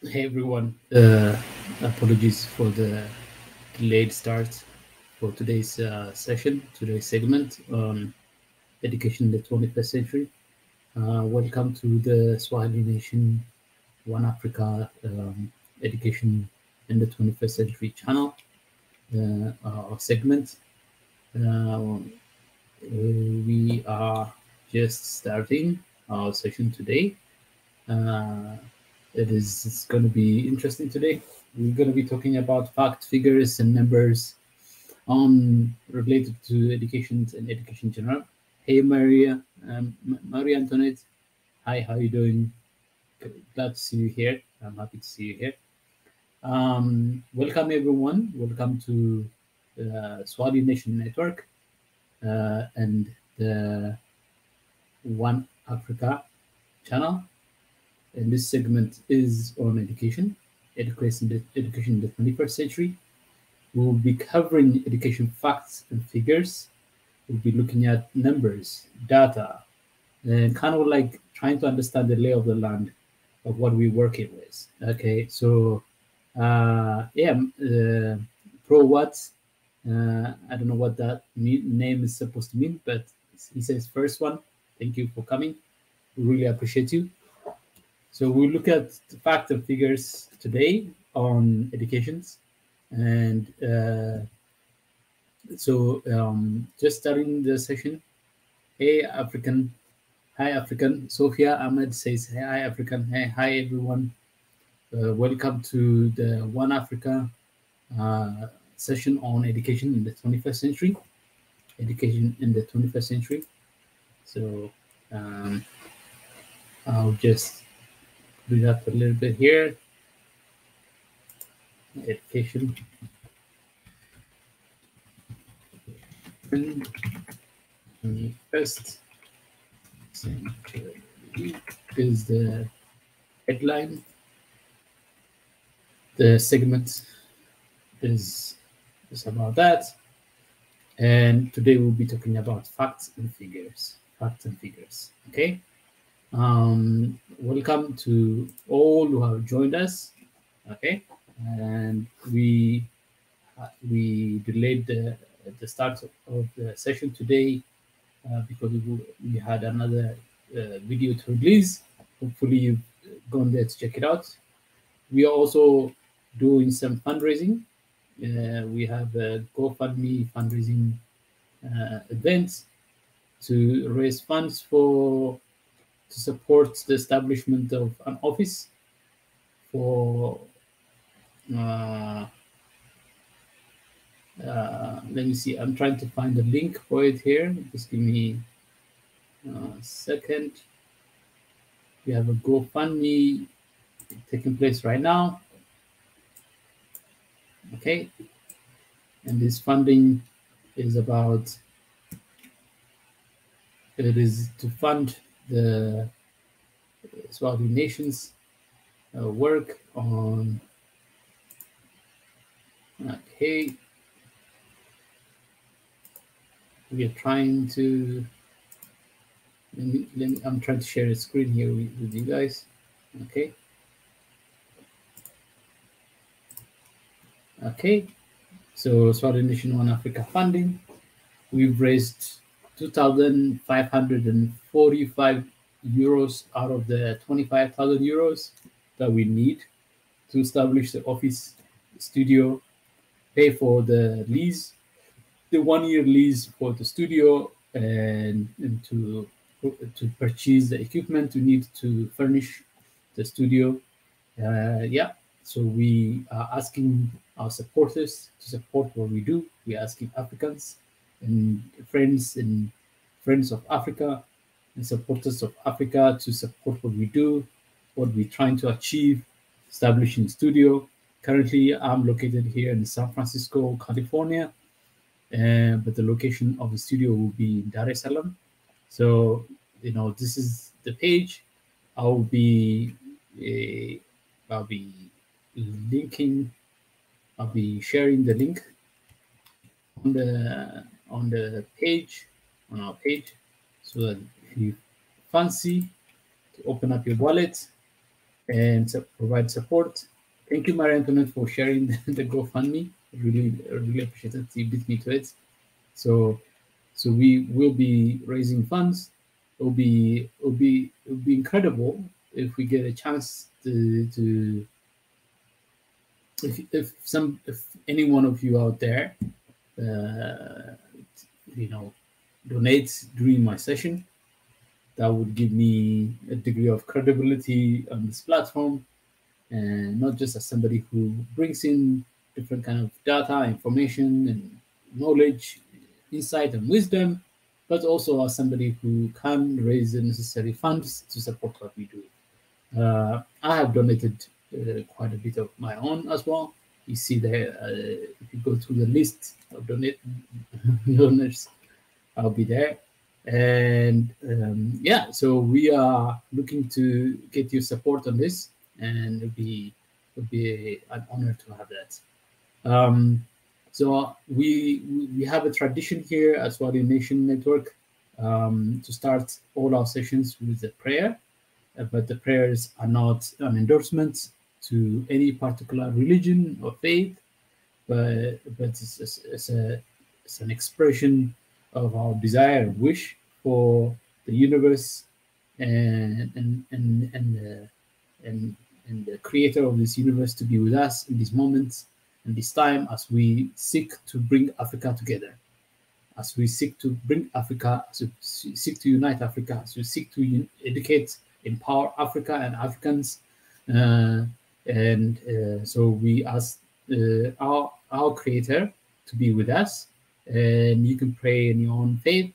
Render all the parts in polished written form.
Hey everyone, apologies for the delayed start for today's session, today's segment on education in the 21st century. Welcome to the Swahili Nation One Africa Education in the 21st Century channel, our segment. We are just starting our session today. Uh, it's going to be interesting today. We're going to be talking about fact, figures, and numbers on related to education and education in general. Hey, Maria, Maria Antoinette. Hi, how you doing? Glad to see you here. I'm happy to see you here. Welcome, everyone. Welcome to the Swahili Nation Network and the One Africa channel. And this segment is on education in the 21st century. We will be covering education facts and figures. We'll be looking at numbers, data, and kind of like trying to understand the lay of the land of what we're working with. Okay, so pro what? I don't know what that name is supposed to mean, but he says first one. Thank you for coming. We really appreciate you. So we'll look at the fact and figures today on educations. And just starting the session, hey, African. Hi, African. Sophia Ahmed says, hey, hi, African. Hey, hi, everyone. Welcome to the One Africa session on education in the 21st century. Education in the 21st century. So I'll just do that a little bit here. Education. First century is the headline. The segment is about that. And today we'll be talking about facts and figures. Facts and figures. Okay. Welcome to all who have joined us. Okay. And we delayed the start of the session today because we had another video to release. Hopefully you've gone there to check it out. We are also doing some fundraising. We have a Gofundme fundraising event to raise funds to support the establishment of an office for let me see, I'm trying to find the link for it here. Just give me a second. We have a GoFundMe taking place right now. Okay. And this funding is to fund the Swahili Nation's work on, okay, we are trying to, I'm trying to share a screen here with you guys. Okay. Okay. So Swahili Nation One Africa funding, we've raised 2,545 euros out of the 25,000 euros that we need to establish the office studio, pay for the lease, the 1-year lease for the studio, and to purchase the equipment we need to furnish the studio. So we are asking our supporters to support what we do. We're asking Africans and friends of Africa and supporters of Africa to support what we do, what we're trying to achieve, establishing studio. Currently, I'm located here in San Francisco, California, but the location of the studio will be in Dar es Salaam. So, this is the page. I'll be linking. I'll be sharing the link on the page, on our page, so that if you fancy to open up your wallet and provide support. Thank you, Maria Antoinette, for sharing the GoFundMe. Really appreciate it. You beat me to it. So we will be raising funds. It'll be incredible if we get a chance to if any one of you out there uh, donates during my session, that would give me a degree of credibility on this platform, and not just as somebody who brings in different kind of data, information, and knowledge, insight, and wisdom, but also as somebody who can raise the necessary funds to support what we do. I have donated quite a bit of my own as well. You see there, if you go through the list of donors, I'll be there. And yeah, so we are looking to get your support on this, and it'll be an honor to have that. So we have a tradition here at Swahili Nation Network to start all our sessions with a prayer, but the prayers are not an endorsement to any particular religion or faith, but it's an expression of our desire and wish for the universe and the creator of this universe to be with us in these moments and this time, as we seek to bring Africa together, as we seek to bring Africa, as we seek to unite Africa, as we seek to educate, empower Africa and Africans. So we ask our creator to be with us, and you can pray in your own faith.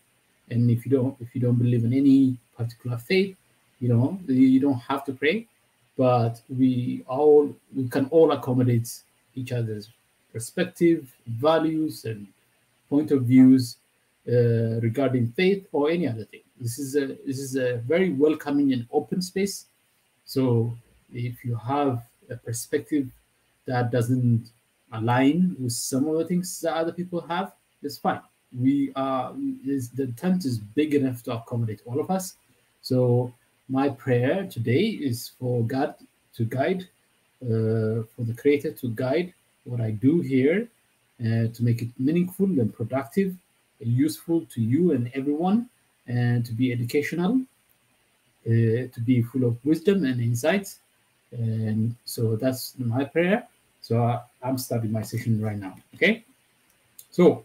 And if you don't believe in any particular faith, you don't have to pray, but we can all accommodate each other's perspective, values, and point of views regarding faith or any other thing. This is a very welcoming and open space. So if you have a perspective that doesn't align with some of the things that other people have, it's fine. The tent is big enough to accommodate all of us. So my prayer today is for God to guide, for the Creator to guide what I do here, to make it meaningful and productive and useful to you and everyone, and to be educational, to be full of wisdom and insights. And so that's my prayer. So I'm starting my session right now. Okay. So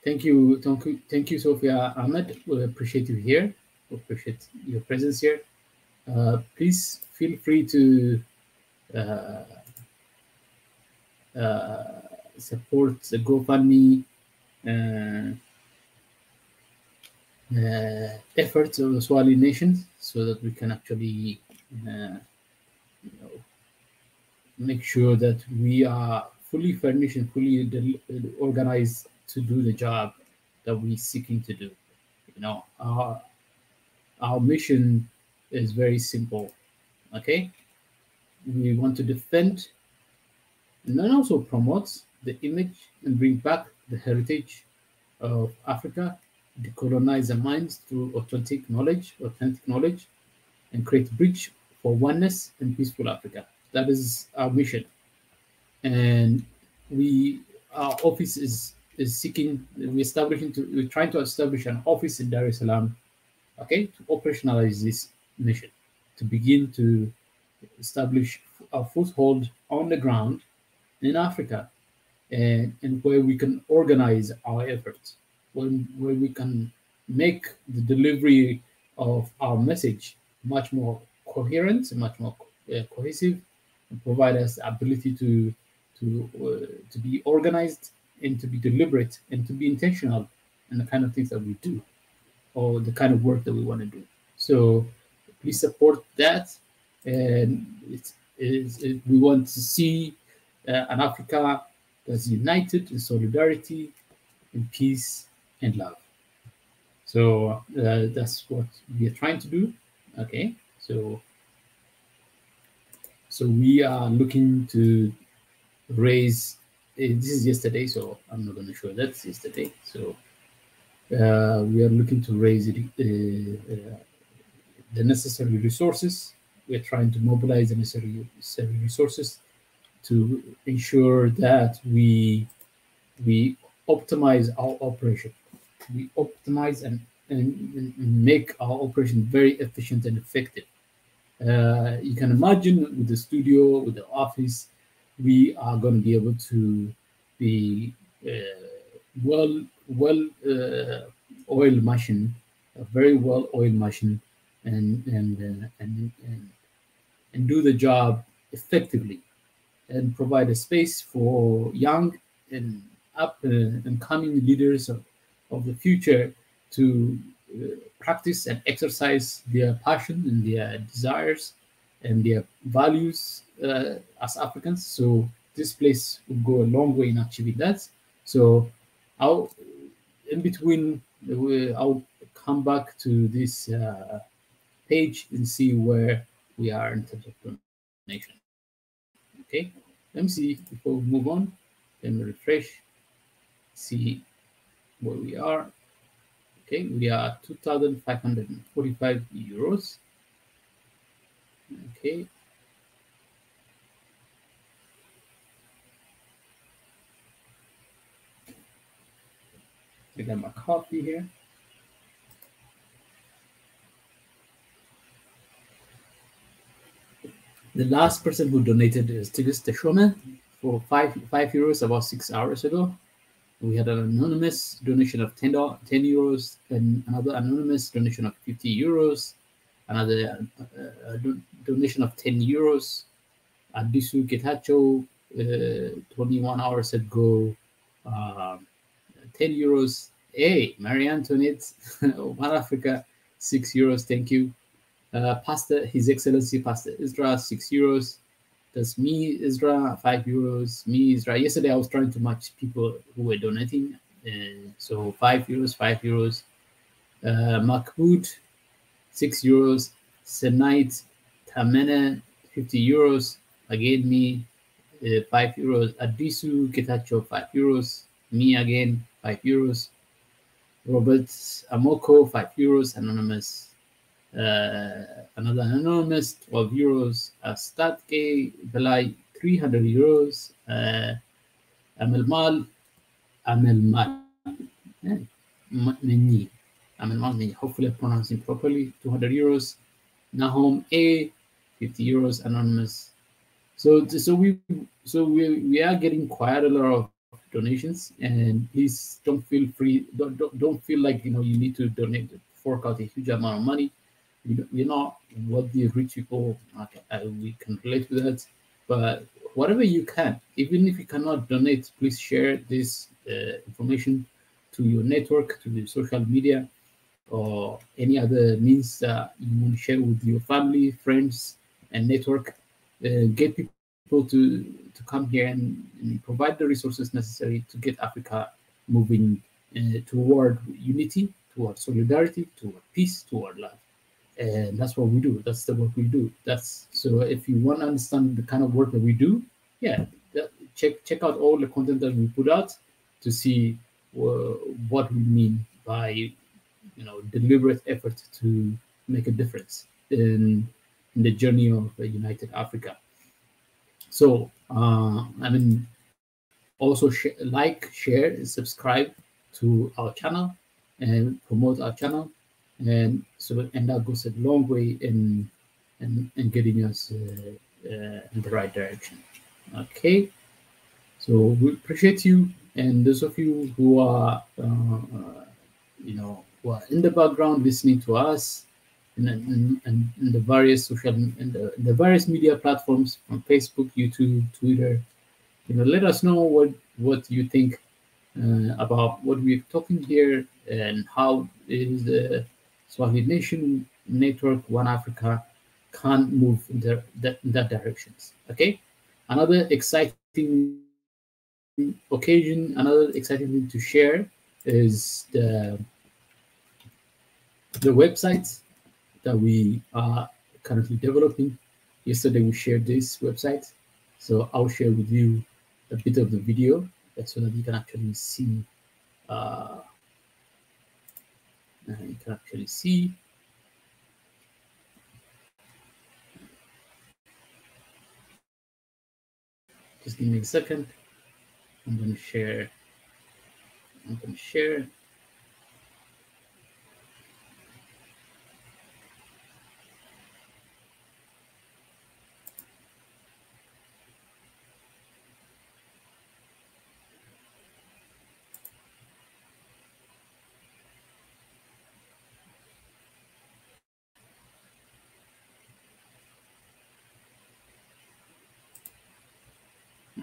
thank you, Sophia Ahmed. We appreciate you here. We appreciate your presence here. Please feel free to support the GoFundMe efforts of the Swahili Nation, so that we can actually make sure that we are fully furnished and fully organized to do the job that we're seeking to do. Our mission is very simple. Okay, we want to defend and then also promote the image and bring back the heritage of Africa, decolonize the minds through authentic knowledge, and create a bridge for oneness and peaceful Africa. That is our mission. And our office is seeking, we're trying to establish an office in Dar es Salaam, okay, to operationalize this mission, to begin to establish a foothold on the ground in Africa, and where we can organize our efforts, where we can make the delivery of our message much more coherent and much more cohesive, and provide us the ability to be organized and to be deliberate and to be intentional in the kind of things that we do, or the kind of work that we want to do. So please support that. And we want to see an Africa that's united in solidarity, in peace, and love. So that's what we are trying to do. Okay, so we are looking to raise. This is yesterday, so I'm not going to show that's yesterday. So We are looking to raise the necessary resources. We're trying to mobilize the necessary resources to ensure that we optimize our operation. We optimize and make our operation very efficient and effective. You can imagine with the studio, with the office, we are going to be able to be oil machine, a very well oiled machine, and do the job effectively and provide a space for young and up and coming leaders of the future to practice and exercise their passion and their desires and their values as Africans. So this place will go a long way in achieving that. So I'll in between I'll come back to this page and see where we are in terms of donation. Okay, let me see before we move on. Let me refresh, see where we are. Okay, we are 2,545 euros. Okay. I got my coffee here. The last person who donated is Tigis Teshome for five euros about 6 hours ago. We had an anonymous donation of 10 euros, and another anonymous donation of 50 euros, another donation of 10 euros. Adisu Getacho, 21 hours ago, 10 euros. Hey, Marie Antoinette, One Africa, 6 euros. Thank you. Pastor, His Excellency Pastor Isra, 6 euros. That's me, Isra, 5 euros. Me, Isra. Yesterday I was trying to match people who were donating. So 5 euros, 5 euros. Mahmoud, 6 euros. Senite Tamene, 50 euros. Again, me, 5 euros. Adisu Getacho, 5 euros. Me again, 5 euros. Robert Amoko, 5 euros. Anonymous. Another anonymous, 12 euros. Statke Belai, 300 euros. Amelmal, Meni. Amelmal Meni. Hopefully, I'm pronouncing properly. 200 euros. Nahom A, 50 euros. Anonymous. So we are getting quite a lot of donations, and please don't feel free. Don't feel like you need to donate, fork out a huge amount of money. We're not wealthy rich people. We can relate to that, but whatever you can, even if you cannot donate, please share this information to your network, to the social media, or any other means that you want to share with your family, friends, and network. Get people to come here and provide the resources necessary to get Africa moving toward unity, toward solidarity, toward peace, toward love. And that's what we do. That's the work we do. That's so. If you want to understand the kind of work that we do, yeah, check out all the content that we put out to see what we mean by deliberate effort to make a difference in the journey of a united Africa. So also share, and subscribe to our channel and promote our channel, and that goes a long way in getting us in the right direction. Okay, so we appreciate you, and those of you who are who are in the background listening to us in the various the various media platforms from Facebook, YouTube, Twitter. Let us know what you think about what we're talking here, and how is the Swahili Nation Network, One Africa, can move in that directions. Okay, another exciting occasion, another exciting thing to share is the websites that we are currently developing. Yesterday we shared this website, so I'll share with you a bit of the video so that you can actually see You can actually see. Just give me a second. I'm going to share.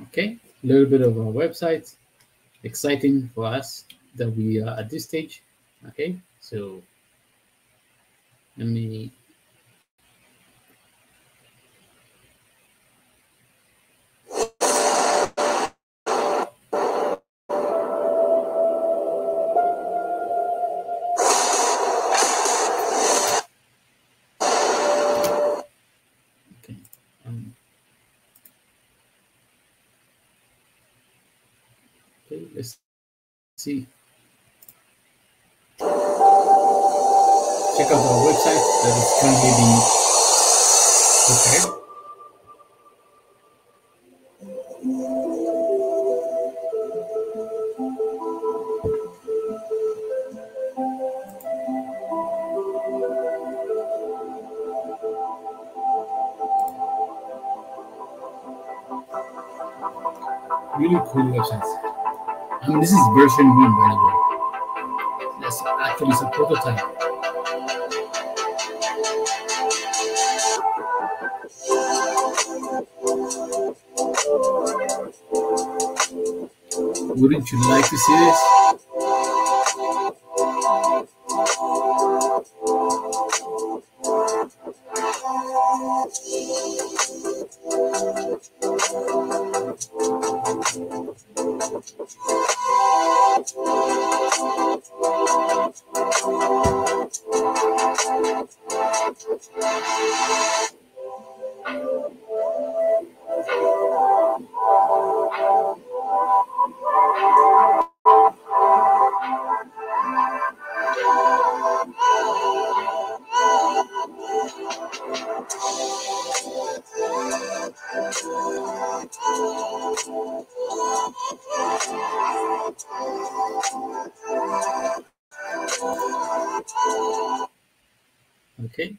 Okay, a little bit of our website. Exciting for us that we are at this stage. Okay, so let me. Okay. Okay, let's see. Check out our website that is currently being prepared. Really cool websites. I mean, this is version 1, by the way. That's actually a prototype. Wouldn't you like to see this? Okay,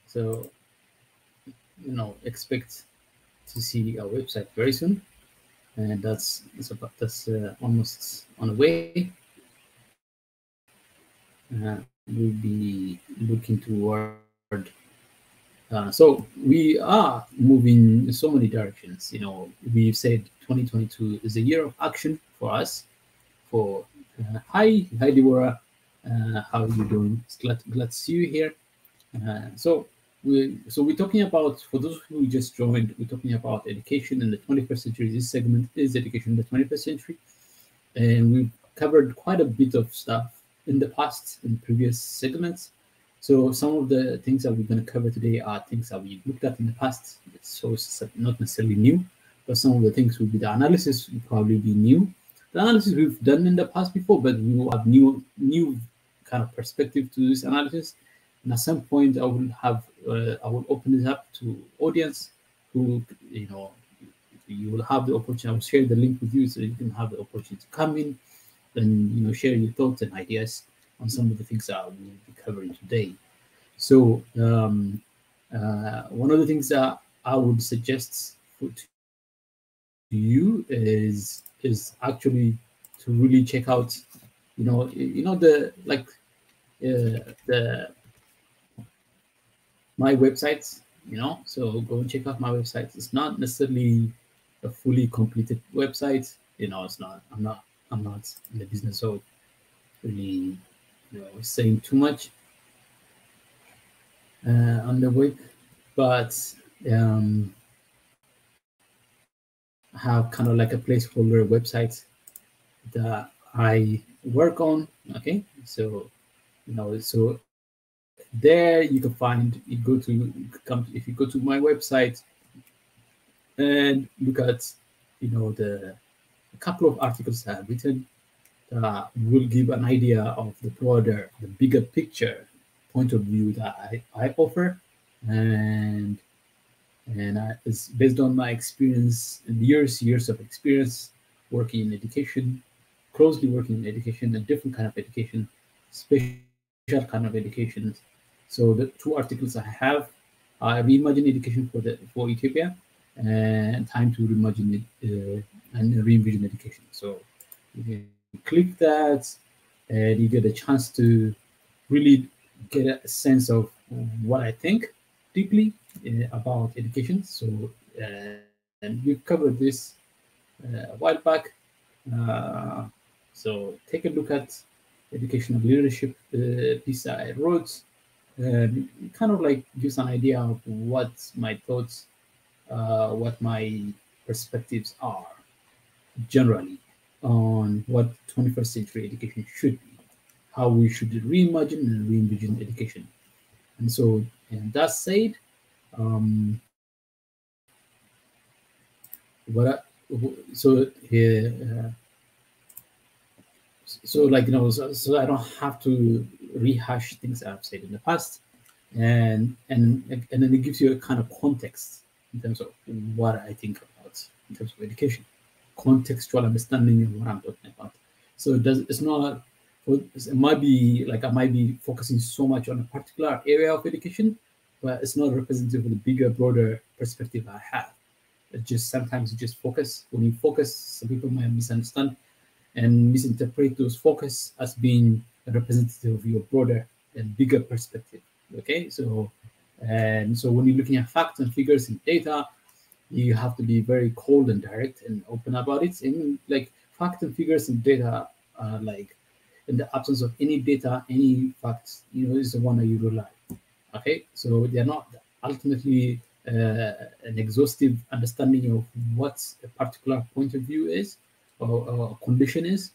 so expect to see our website very soon, and that's almost on the way. We'll be looking toward. So we are moving in so many directions. We've said 2022 is a year of action for us. For hi Deborah, how are you doing? It's glad to see you here. We're talking about, for those who just joined, we're talking about education in the 21st century. This segment is education in the 21st century, and we've covered quite a bit of stuff in the past in previous segments. So some of the things that we're going to cover today are things that we looked at in the past, so it's not necessarily new, but some of the things will be the analysis will probably be new. The analysis we've done in the past before, but we will have new kind of perspective to this analysis. And at some point, I will open it up to audience who you will have the opportunity. I will share the link with you so you can have the opportunity to come in and share your thoughts and ideas on some of the things that we will be covering today. So one of the things that I would suggest to you is actually to really check out, my websites. So go and check out my website. It's not necessarily a fully completed website. It's not. I'm not in the business of really saying too much on the web, but I have kind of like a placeholder website that I work on. Okay, so so there you can find, if you go to my website and look at a couple of articles I have written will give an idea of the broader, the bigger picture point of view that I offer, and it's based on my experience and years of experience working in education, closely working in education, a different kind of education, special kind of education. So the two articles I have are Reimagine Education for Ethiopia and Time to Reimagine and Re-envision Education. So you can click that and you get a chance to really get a sense of what I think deeply about education. So and we covered this a while back. Uh, so take a look at educational leadership piece I wrote, and kind of like gives an idea of what my thoughts, what my perspectives are generally on what 21st century education should be, how we should reimagine and re-envision education. And so, and that said, um, what so here, so like so I don't have to rehash things I've said in the past, and then it gives you a kind of context in terms of what I think about in terms of education, contextual understanding of what I'm talking about. So it's not. It might be like I might be focusing so much on a particular area of education, but it's not representative of the bigger, broader perspective I have. It just sometimes you just focus. When you focus, some people might misunderstand and misinterpret those focus as being a representative of your broader and bigger perspective. Okay, so and so when you're looking at facts and figures and data, you have to be very cold and direct and open about it. And like facts and figures and data are like in the absence of any data, any facts, is the one that you rely. Okay, so they're not ultimately an exhaustive understanding of what a particular point of view is or condition is,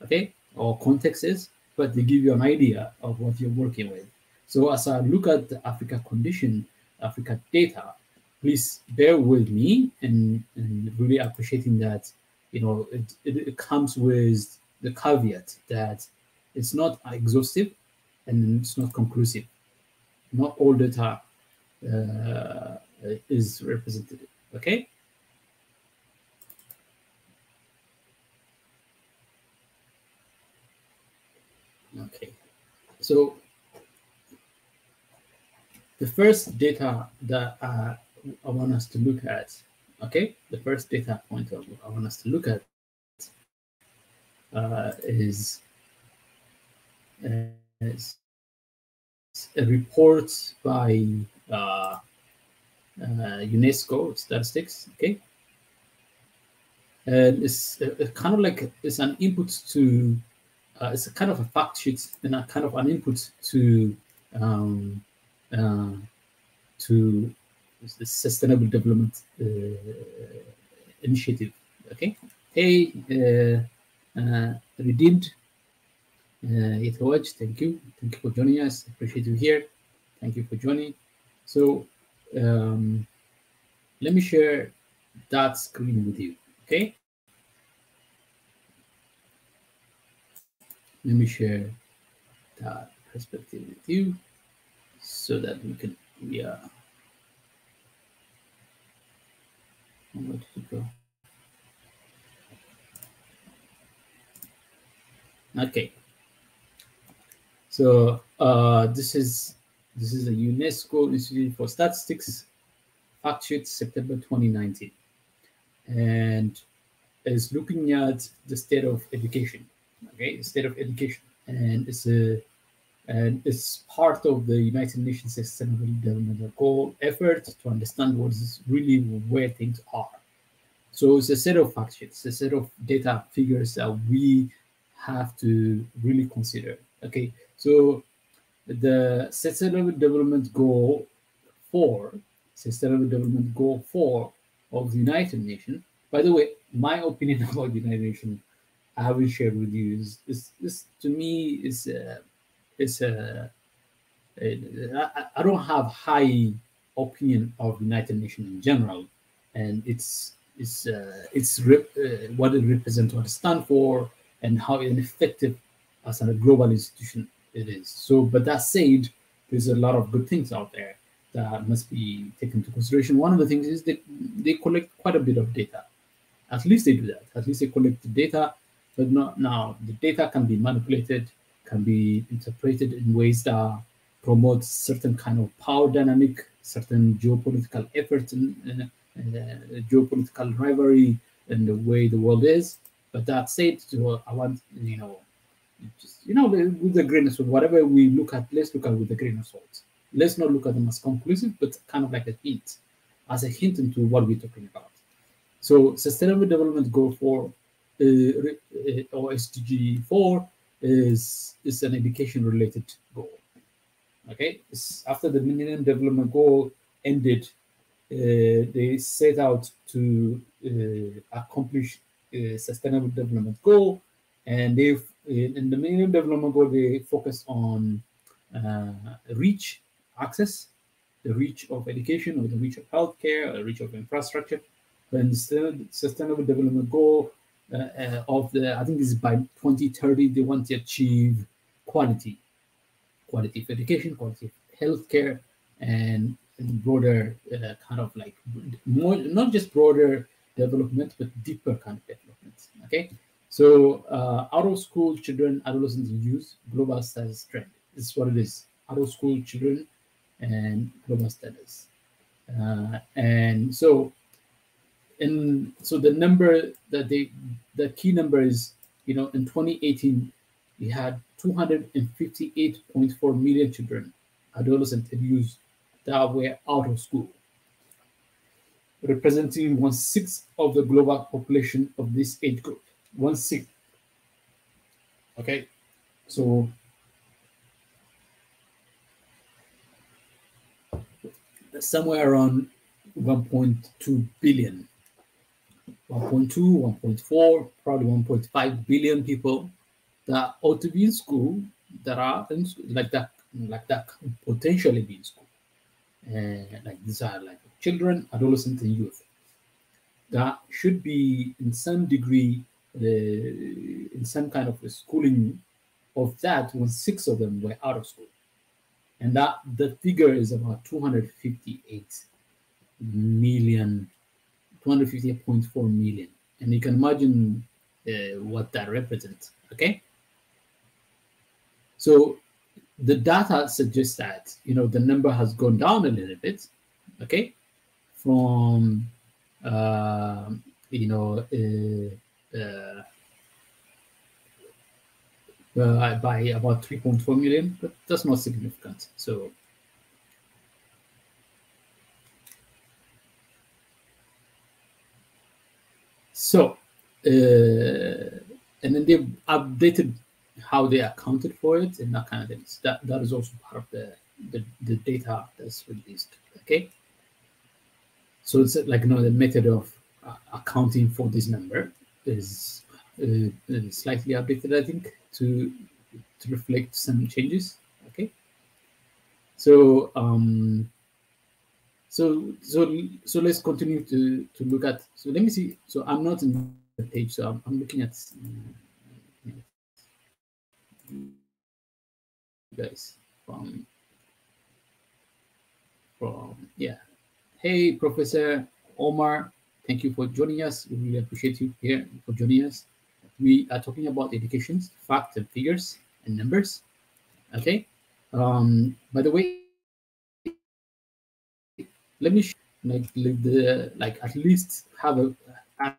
okay, or context is, but they give you an idea of what you're working with. So as I look at the Africa condition, Africa data, please bear with me and really appreciating that, it comes with the caveat that it's not exhaustive and it's not conclusive. Not all data is represented, okay? Okay, so the first data that I want us to look at, okay, the first data point I want us to look at is a report by UNESCO statistics, okay, and it's kind of like it's an input to it's a kind of a fact sheet and a kind of an input to to the Sustainable Development Initiative. Okay. Hey, Redeemed, Ithawaj, thank you. Thank you for joining us. Appreciate you here. Thank you for joining. So let me share that screen with you. Okay. Let me share that perspective with you so that we can, yeah. Where did it go? Okay. So this is a UNESCO Institute for Statistics fact sheet September 2019, and is looking at the state of education. Okay, the state of education, and it's part of the United Nations Sustainable Development Goal effort to understand what is really where things are. So it's a set of fact sheets, a set of data figures that we have to really consider. Okay, so the Sustainable Development Goal 4, Sustainable Development Goal 4 of the United Nations. By the way, my opinion about the United Nations, I will share with you. Is to me is I don't have high opinion of United Nations in general, and what it represents, what it stands for, and how ineffective as a global institution it is. So, but that said, there's a lot of good things out there that must be taken into consideration. One of the things is that they collect quite a bit of data. At least they do that. At least they collect the data, but not now. The data can be manipulated, can be interpreted in ways that promote certain kind of power dynamic, certain geopolitical efforts, and geopolitical rivalry, and the way the world is. But that said, so I want just with a grain of salt. Whatever we look at, let's look at with a grain of salt. Let's not look at them as conclusive, but kind of like a hint, as a hint into what we're talking about. So, Sustainable Development Goal 4 or SDG 4 is an education-related goal. Okay, after the Millennium Development Goal ended, they set out to accomplish a Sustainable Development Goal, and they've in the Millennium Development Goal they focus on reach, access, the reach of education, or the reach of healthcare, or the reach of infrastructure. And the Sustainable Development Goal of I think this is by 2030, they want to achieve quality of education, quality of healthcare, and broader kind of like more, not just broader development, but deeper kind of development. Okay, so out of school children, adolescents, and youth, global status trend. This is what it is: out of school children and global status. And so the number that the key number is, in 2018 we had 258.4 million children, adolescents, and youth that were out of school, representing 1/6 of the global population of this age group. 1/6. Okay, so somewhere around 1.2 billion. 1.2, 1.4, probably 1.5 billion people that ought to be in school, that are in school, like that could potentially be in school. And like these are like children, adolescents, and youth that should be in some degree in some kind of a schooling. Of that, 1/6 of them were out of school, and that the figure is about 258 million. 258.4 million, and you can imagine what that represents. Okay, so the data suggests that the number has gone down a little bit. Okay, from by about 3.4 million, but that's not significant. So, and then they've updated how they accounted for it and that kind of things. That is also part of the data that's released. Okay, so it's like the method of accounting for this number is slightly updated, I think, to reflect some changes. Okay, so so let's continue to look at. So let me see. So I'm not in the page, so I'm looking at guys from yeah. Hey, Professor Omar, thank you for joining us. We really appreciate you here for joining us. We are talking about education, facts and figures and numbers. Okay. By the way, let me at least have an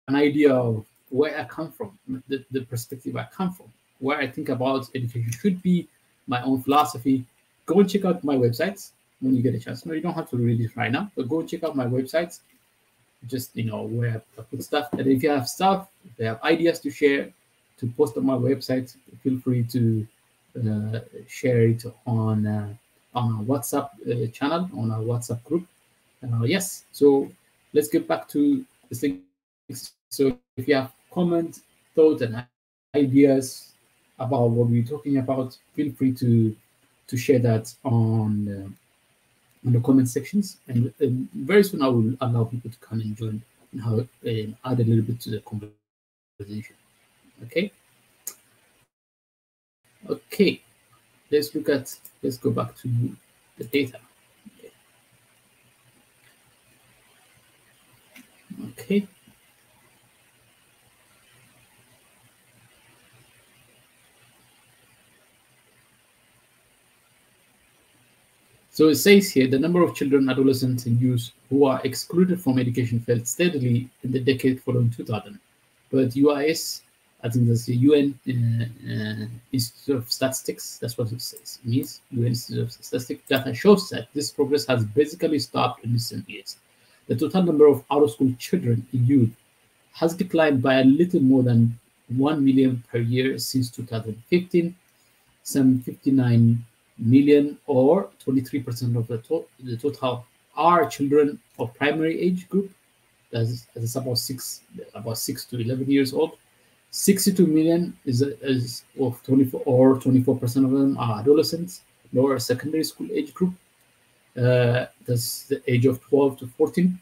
idea of where I come from, the perspective I come from, where I think about education should be, my own philosophy. Go and check out my websites when you get a chance. No, you don't have to read it right now, but go and check out my websites. Just where I put stuff. And if you have stuff, if you have ideas to share, to post on my website, feel free to share it on our WhatsApp channel, on our WhatsApp group. Yes, so let's get back to the thing. So if you have comments, thoughts, and ideas about what we're talking about, feel free to share that on the comment sections. And very soon I will allow people to come and join and add a little bit to the conversation. Okay. Okay. Let's go back to the data. Okay. So it says here the number of children, adolescents, and youth who are excluded from education fell steadily in the decade following 2000. But UIS, I think that's the UN Institute of Statistics, that's what it says. It means UN Institute of Statistics data shows that this progress has basically stopped in recent years. The total number of out of school children and youth has declined by a little more than 1 million per year since 2015, some 59 million or 23% of the total are children of primary age group. That's about 6 to 11 years old. 62 million is of 24% of them are adolescents, lower secondary school age group. That's the age of 12 to 14,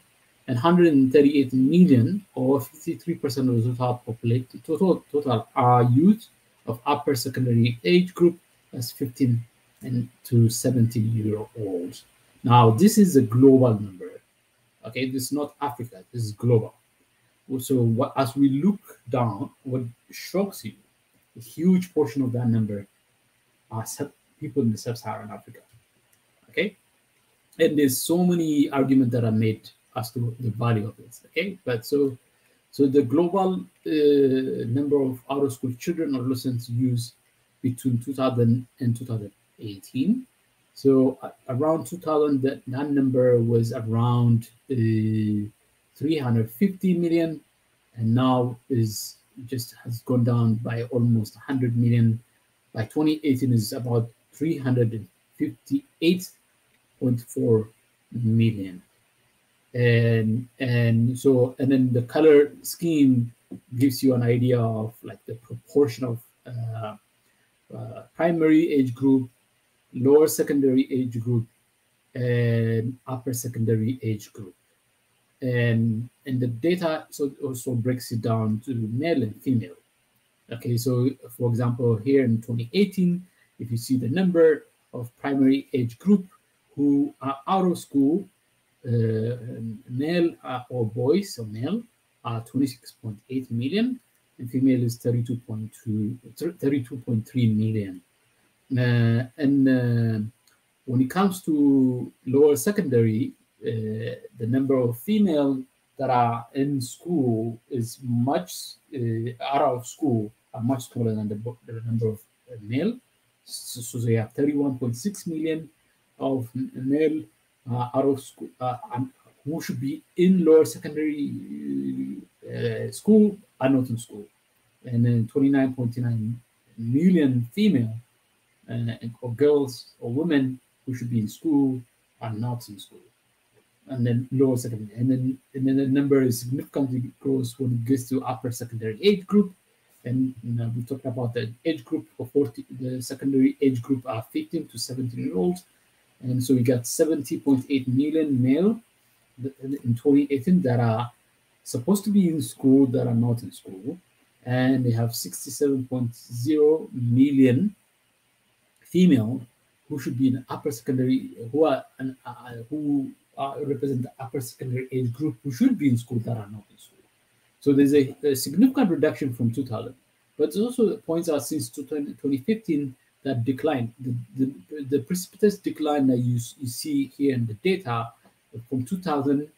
and 138 million or 53% of the total population total are youth of upper secondary age group as 15 and to 70-year-olds. Now this is a global number. Okay, this is not Africa, this is global. So as we look down, what shocks you, a huge portion of that number are people in the sub-Saharan Africa. Okay, and there's so many arguments that are made as to the value of this. Okay, but so the global number of out-of-school children or adolescents used between 2000 and 2018. So around 2000, that number was around 350 million, and now has gone down by almost 100 million. By 2018, is about 358.4 million. And then the color scheme gives you an idea of like the proportion of primary age group, lower secondary age group, and upper secondary age group. And the data also breaks it down to male and female. Okay, so for example, here in 2018, if you see the number of primary age group who are out of school, male or boys, so male are 26.8 million, and female is 32.3 million. And when it comes to lower secondary, the number of female that are in school is much out of school are much smaller than the number of male. So they have 31.6 million of male out of school who should be in lower secondary school are not in school, and then 29.9 million female or girls or women who should be in school are not in school, and then lower secondary, and then the number is significantly grows when it gets to upper secondary age group. And we talked about the age group of 40. The secondary age group are 15 to 17-year-olds, and so we got 70.8 million male in 2018 that are supposed to be in school that are not in school, and they have 67.0 million female who should be in upper secondary, who represent the upper secondary age group who should be in school that are not in school. So there's a significant reduction from 2000, but it also points out since 2015 that decline, the precipitous decline that you see here in the data from 2000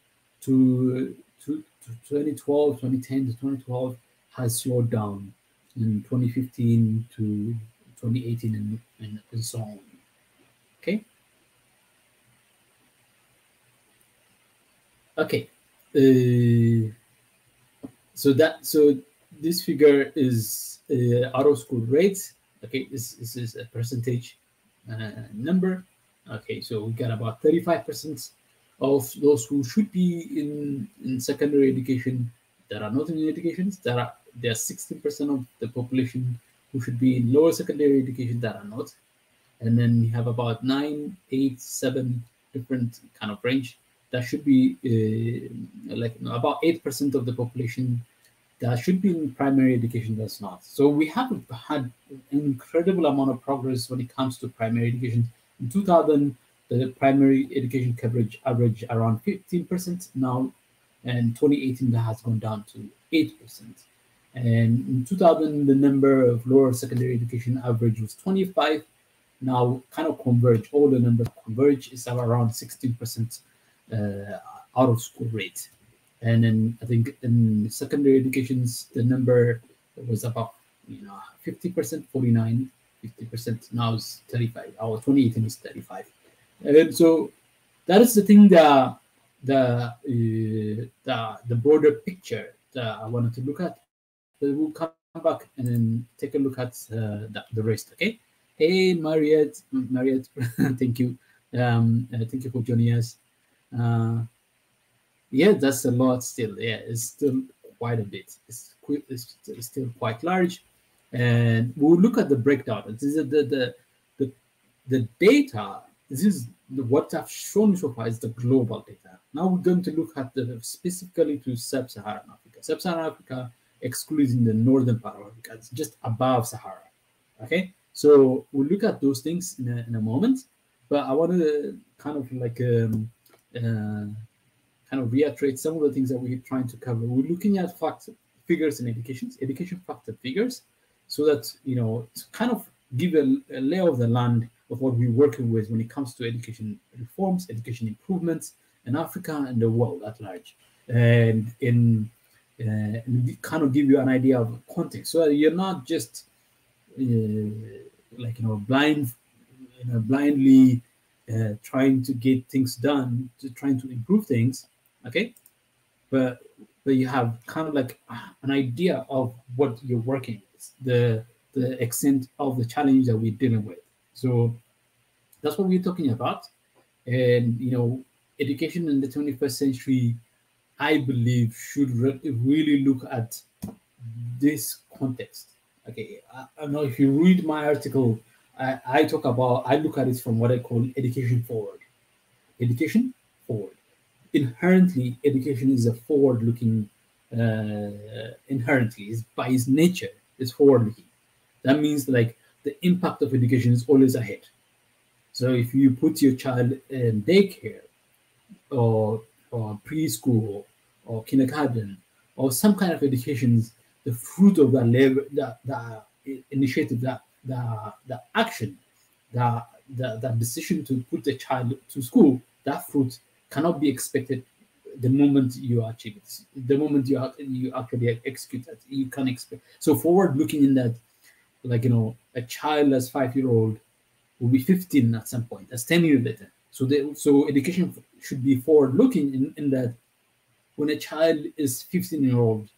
to 2012, 2010 to 2012 has slowed down in 2015 to 2018 and so on. Okay. Okay. So this figure is out of school rates. Okay, this is a percentage number. Okay, so we got about 35% of those who should be in secondary education that are not in education. There are 16% of the population who should be in lower secondary education that are not. And then we have about 9, 8, 7 different kind of range that should be about 8% of the population that should be in primary education that's not. So we have had an incredible amount of progress when it comes to primary education. In 2000, the primary education coverage averaged around 15%. Now, and 2018, that has gone down to 8%. And in 2000, the number of lower secondary education average was 25. Now, kind of converge, all the numbers converge, is around 16% out of school rate. And then I think in secondary educations, the number was about 50%, 49, 50%. Now it's 35. Our 2018 is 35. And so that is the thing that the broader picture that I wanted to look at. But we'll come back and then take a look at the rest. Okay. Hey, Mariette, thank you. Thank you for joining us. Yeah, that's a lot still. Yeah, it's still quite a bit. It's still quite large. And we'll look at the breakdown. This is the data. This is what I've shown so far is the global data. Now we're going to look at specifically to sub-Saharan Africa. Sub-Saharan Africa excluding the northern part of Africa. It's just above Sahara. Okay, so we'll look at those things in a moment. But I want to kind of like kind of reiterate some of the things that we're trying to cover. We're looking at figures in education fact and figures, so that to kind of give a lay of the land of what we're working with when it comes to education reforms, education improvements in Africa and the world at large, and kind of give you an idea of context, so that you're not just blindly trying to get things done, trying to improve things, okay? But you have kind of like an idea of what you're working with, the extent of the challenge that we're dealing with. So that's what we're talking about. And education in the 21st century, I believe, should really look at this context. Okay, I don't know if you read my article. I look at it from what I call education forward. Education forward. Inherently, education is a forward-looking. Inherently, is by its nature, is forward-looking. That means like the impact of education is always ahead. So if you put your child in daycare, or preschool, or kindergarten, or some kind of education, the fruit of that labor, that initiative, the action, the decision to put the child to school, that fruit cannot be expected the moment you achieve it. The moment you actually execute it, you can expect. So forward looking in that, like a child as 5-year-old will be 15 at some point. That's 10 years later. So education should be forward looking in that when a child is 15-year-old,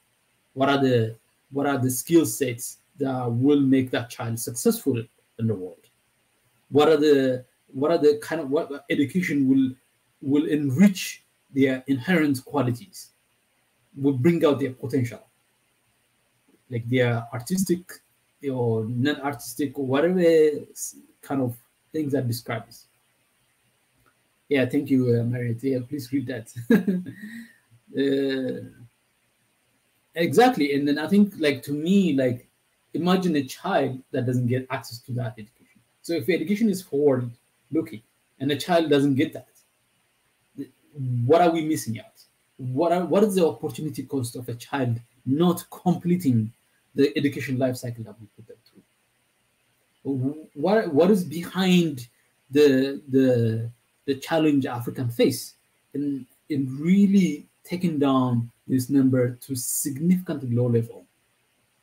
what are the skill sets that will make that child successful in the world? What are the kind of what education will enrich their inherent qualities, will bring out their potential, like their artistic or non-artistic or whatever kind of things that describes. Yeah, thank you, Mariette. Yeah, please read that. Exactly. And then I think, like, to me, like, imagine a child that doesn't get access to that education. So if education is forward looking and a child doesn't get that, what are we missing out? What is the opportunity cost of a child not completing the education life cycle that we put them through? What is behind the challenge African face in really taking down this number to significantly low level?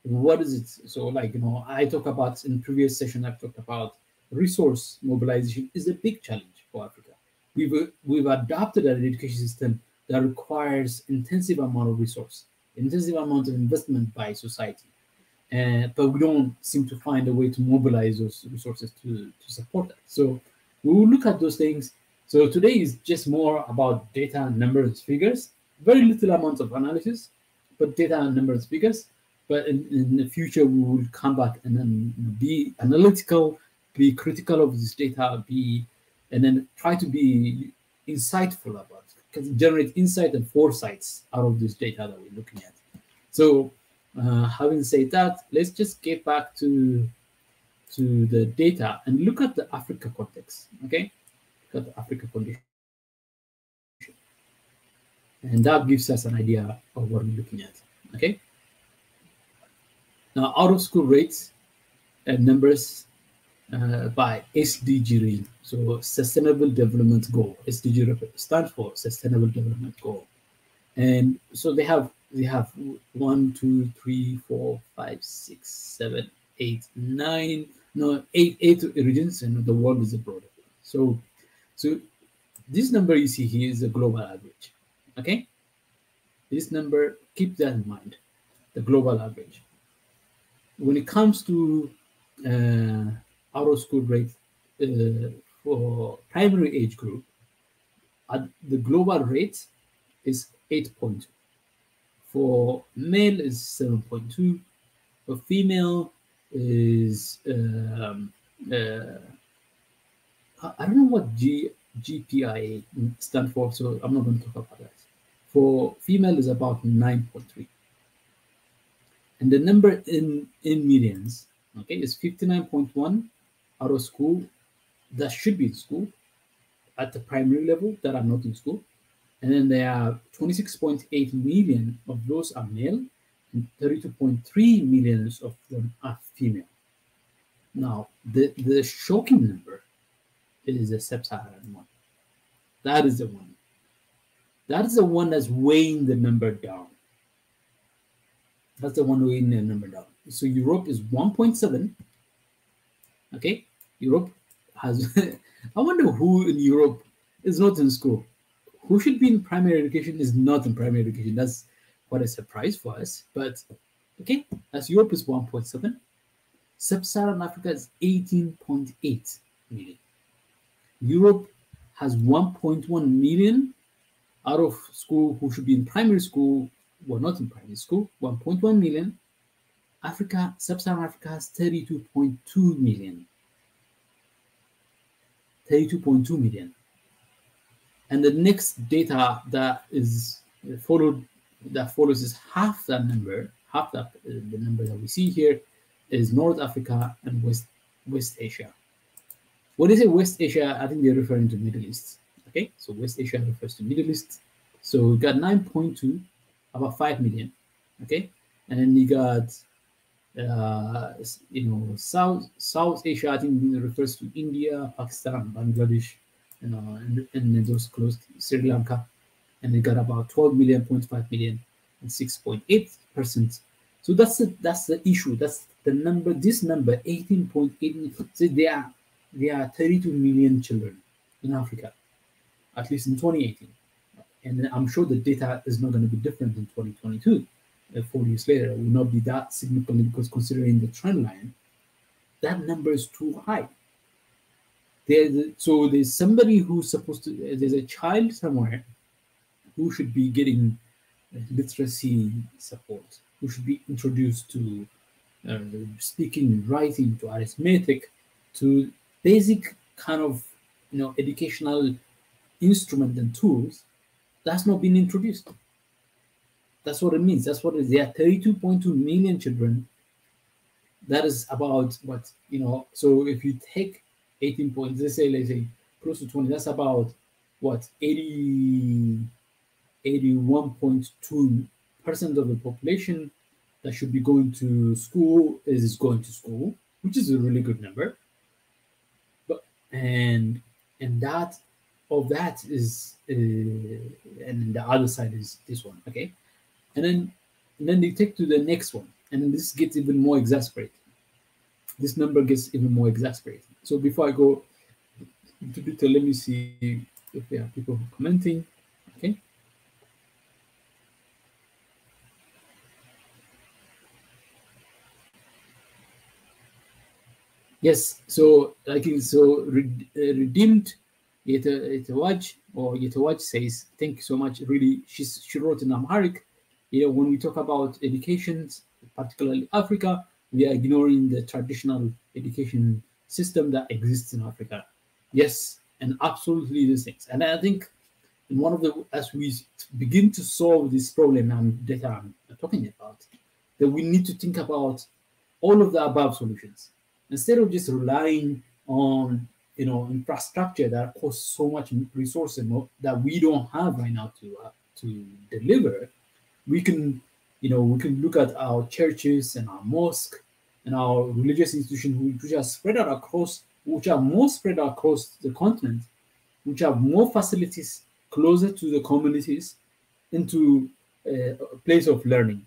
What is it? So, like, I talk about in previous session, I've talked about resource mobilization is a big challenge for Africa. We've adopted an education system that requires intensive amount of resource, intensive amount of investment by society, but we don't seem to find a way to mobilize those resources to support that. So we will look at those things. So today is just more about data, numbers, figures. Very little amount of analysis, but data, numbers, figures. But in the future, we will come back and then be analytical, be critical of this data, and then try to be insightful about it, generate insight and foresights out of this data that we're looking at. So Having said that, let's just get back to the data and look at the Africa context. Okay, look at the Africa condition, and that gives us an idea of what we're looking at. Okay, now out of school rates and numbers by SDG region. So Sustainable Development Goal. SDG stands for Sustainable Development Goal, and so they have 1, 2, 3, 4, 5, 6, 7, 8, 9, no, eight regions, and the world is abroad. So this number you see here is a global average. Okay, this number, keep that in mind, the global average. When it comes to out of school rate for primary age group, the global rate is 8.2. For male is 7.2. For female is I don't know what GPIA stand for, so I'm not going to talk about that. For female is about 9.3. And the number in millions, okay, is 59.1 out of school that should be in school at the primary level that are not in school. And then there are 26.8 million of those are male, and 32.3 million of them are female. Now, the shocking number is the sub-Saharan one. That is the one. That is the one that's weighing the number down. That's the one weighing the number down. So Europe is 1.7. Okay, Europe has. I wonder who in Europe is not in school. Who should be in primary education is not in primary education. That's quite a surprise for us. But okay, as Europe is 1.7, Sub-Saharan Africa is 18.8 million. Europe has 1.1 million out of school who should be in primary school were not in primary school, 1.1 million. Africa, Sub-Saharan Africa has 32.2 million. 32.2 million. And the next data that is follows is half that number, the number that we see here is North Africa and West Asia. When they say West Asia, I think they're referring to Middle East. Okay, so West Asia refers to Middle East. So we got 9.2, about 5 million. Okay, and then you got South Asia. I think it refers to India, Pakistan, Bangladesh, and then those close to Sri Lanka, and they got about 12 million, 0.5 million, and 6.8%. So that's the issue. That's the number. This number 18.8. So there are 32 million children in Africa, at least in 2018, and I'm sure the data is not going to be different in 2022. 4 years later, it will not be that significant because considering the trend line, that number is too high. So there's somebody who's supposed to. There's a child somewhere who should be getting literacy support, who should be introduced to speaking, writing, to arithmetic, to basic kind of educational instrument and tools. That's not been introduced. That's what it means. That's what it is. There are 32.2 million children. That is about what, so if you take 18 points, let's say close to 20, that's about what, 81.2% of the population that should be going to school is going to school, which is a really good number. But and that of that is and the other side is this one, okay? And then they take to the next one, and then this gets even more exasperating. This number gets even more exasperating. So before I go into detail, let me see if there are people commenting. Okay. Yes. So redeemed Yetawaj says, thank you so much. Really, she wrote in Amharic. When we talk about education, particularly Africa, we are ignoring the traditional education system that exists in Africa. Yes, and absolutely these things. And I think as we begin to solve this problem that I'm talking about, that we need to think about all of the above solutions instead of just relying on infrastructure that costs so much resources that we don't have right now to deliver. We can we can look at our churches and our mosque and our religious institutions which are spread out across, which are more spread out across the continent, which have more facilities closer to the communities, into a place of learning.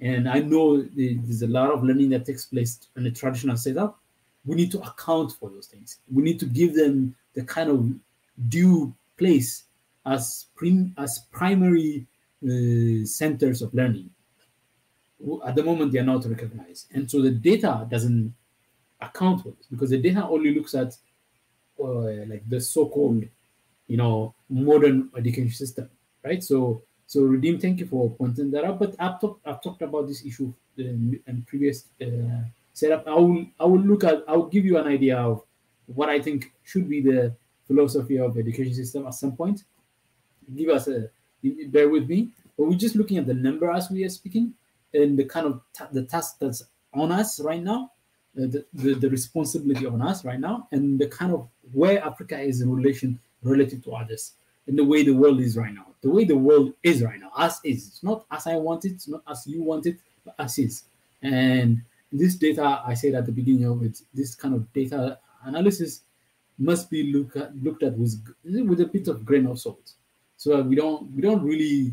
And I know there's a lot of learning that takes place in a traditional setup. We need to account for those things. We need to give them the kind of due place as primary centers of learning. At the moment, they are not recognized. And so the data doesn't account for this, because the data only looks at like the so-called modern education system, right? So Redeem, thank you for pointing that out. But I've talked about this issue in previous setup. I will give you an idea of what I think should be the philosophy of education system at some point. Bear with me. But we're just looking at the number as we are speaking, and the kind of the task that's on us right now, the responsibility on us right now, and the kind of where Africa is in relative to others, and the way the world is right now. The way the world is right now, as is. It's not as I want it, it's not as you want it, but as is. And this data, I said at the beginning of it, this kind of data analysis must be looked at with a bit of grain of salt, so that we don't really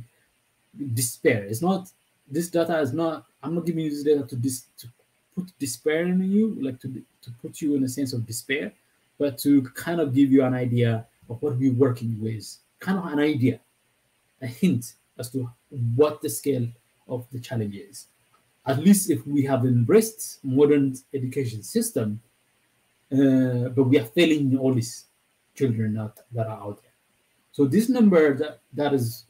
despair. It's not, this data is not, I'm not giving you this data to put despair in you, like to put you in a sense of despair, but to kind of give you an idea of what we're working with, kind of an idea, a hint as to what the scale of the challenge is. At least if we have embraced modern education system, but we are failing all these children that are out there. So this number that is,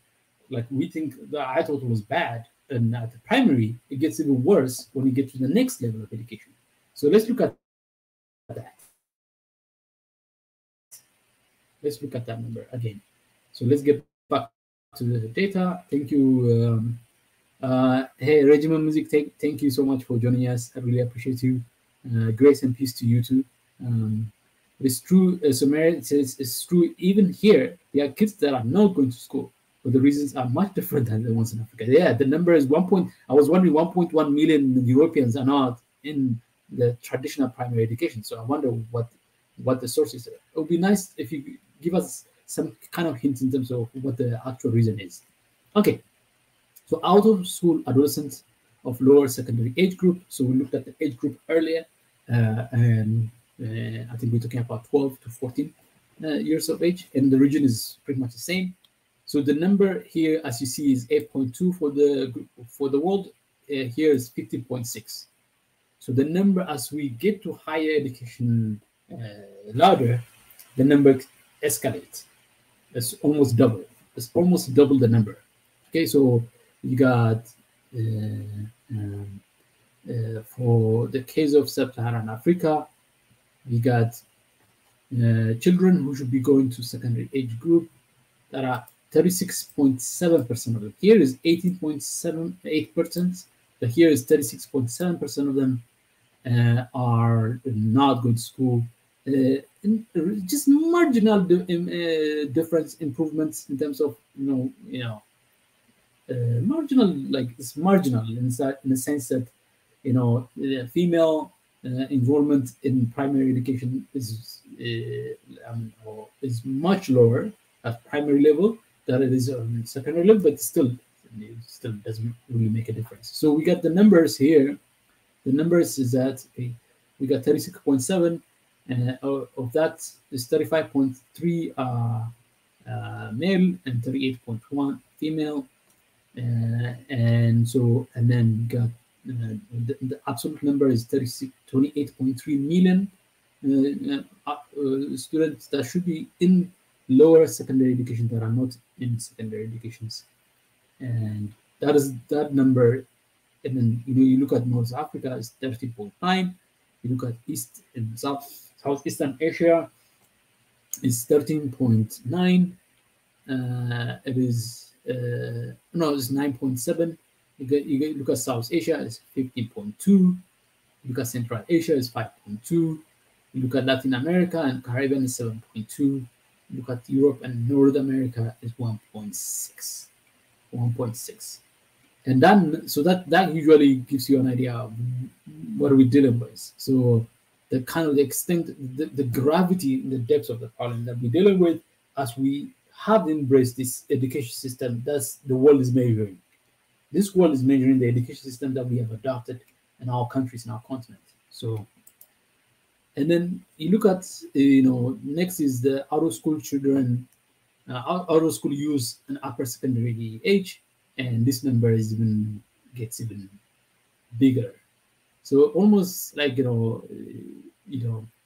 like, we think that I thought was bad, and at the primary, it gets even worse when you get to the next level of education. So let's look at that. Let's look at that number again. So let's get back to the data. Thank you. Hey, Regiment Music, thank you so much for joining us. I really appreciate you. Grace and peace to you too. It's true, Sumer says, it's true, even here, there are kids that are not going to school, but the reasons are much different than the ones in Africa. Yeah, the number is I was wondering 1.1 million Europeans are not in the traditional primary education. So I wonder what the source is. It would be nice if you give us some kind of hints in terms of what the actual reason is. Okay, so out of school adolescents of lower secondary age group. So we looked at the age group earlier, and I think we're talking about 12 to 14 years of age, and the region is pretty much the same. So the number here, as you see, is 8.2 for the world. Here is 15.6. So the number, as we get to higher education ladder, the number escalates. It's almost double. It's almost double the number. Okay, so you got for the case of Sub-Saharan Africa, we got children who should be going to secondary age group that are 36.7% of them. Here is 18.78%, but here is 36.7% of them are not going to school. Just marginal difference improvements in terms of marginal, like it's marginal in the sense that the female enrollment in primary education is much lower at primary level than it is on secondary level, but it still doesn't really make a difference. So we got the numbers here. The numbers is that we got 36.7, of that is 35.3 male and 38.1 female, and then got the absolute number is 28.3 million students that should be in lower secondary education that are not in secondary educations, and that number. And then you look at North Africa is 30.9. You look at East and Southeastern Asia is 13.9. It is it's 9.7. You look at South Asia is 15.2. Look at Central Asia is 5.2. You look at Latin America and Caribbean is 7.2. Look at Europe and North America is 1.6. 1.6. And then, so that usually gives you an idea of what are we dealing with. So the kind of the extent, the gravity, the depth of the problem that we're dealing with as we have embraced this education system, that's the world is measuring. This world is measuring the education system that we have adopted in our countries and our continent. So, and then you look at, next is the out of school children, out of school use and upper secondary age, and this number is gets even bigger. So almost like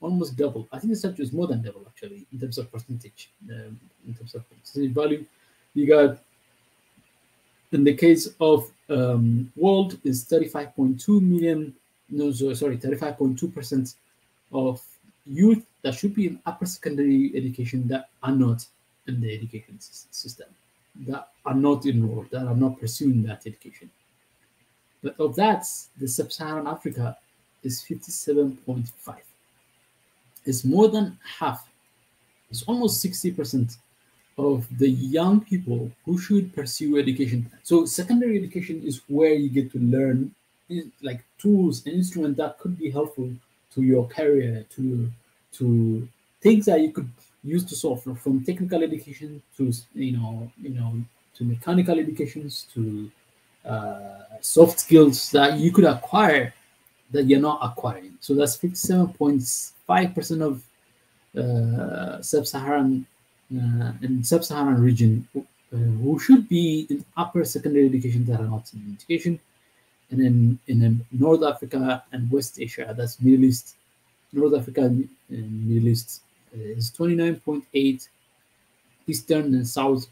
almost double. I think it's actually more than double actually in terms of percentage. In terms of percentage value, you got in the case of world is 35.2 million. No, sorry, 35.2% of youth that should be in upper secondary education that are not in the education system, that are not enrolled, that are not pursuing that education. But of that, the sub-Saharan Africa is 57.5. It's more than half. It's almost 60% of the young people who should pursue education. So secondary education is where you get to learn like tools and instruments that could be helpful to your career, to things that you could use to solve, from technical education to to mechanical educations to soft skills that you could acquire that you're not acquiring. So that's 57.5% of sub-Saharan in sub-Saharan region who should be in upper secondary education that are not in education. And then in North Africa and West Asia, that's Middle East, North Africa and Middle East is 29.8. Eastern and South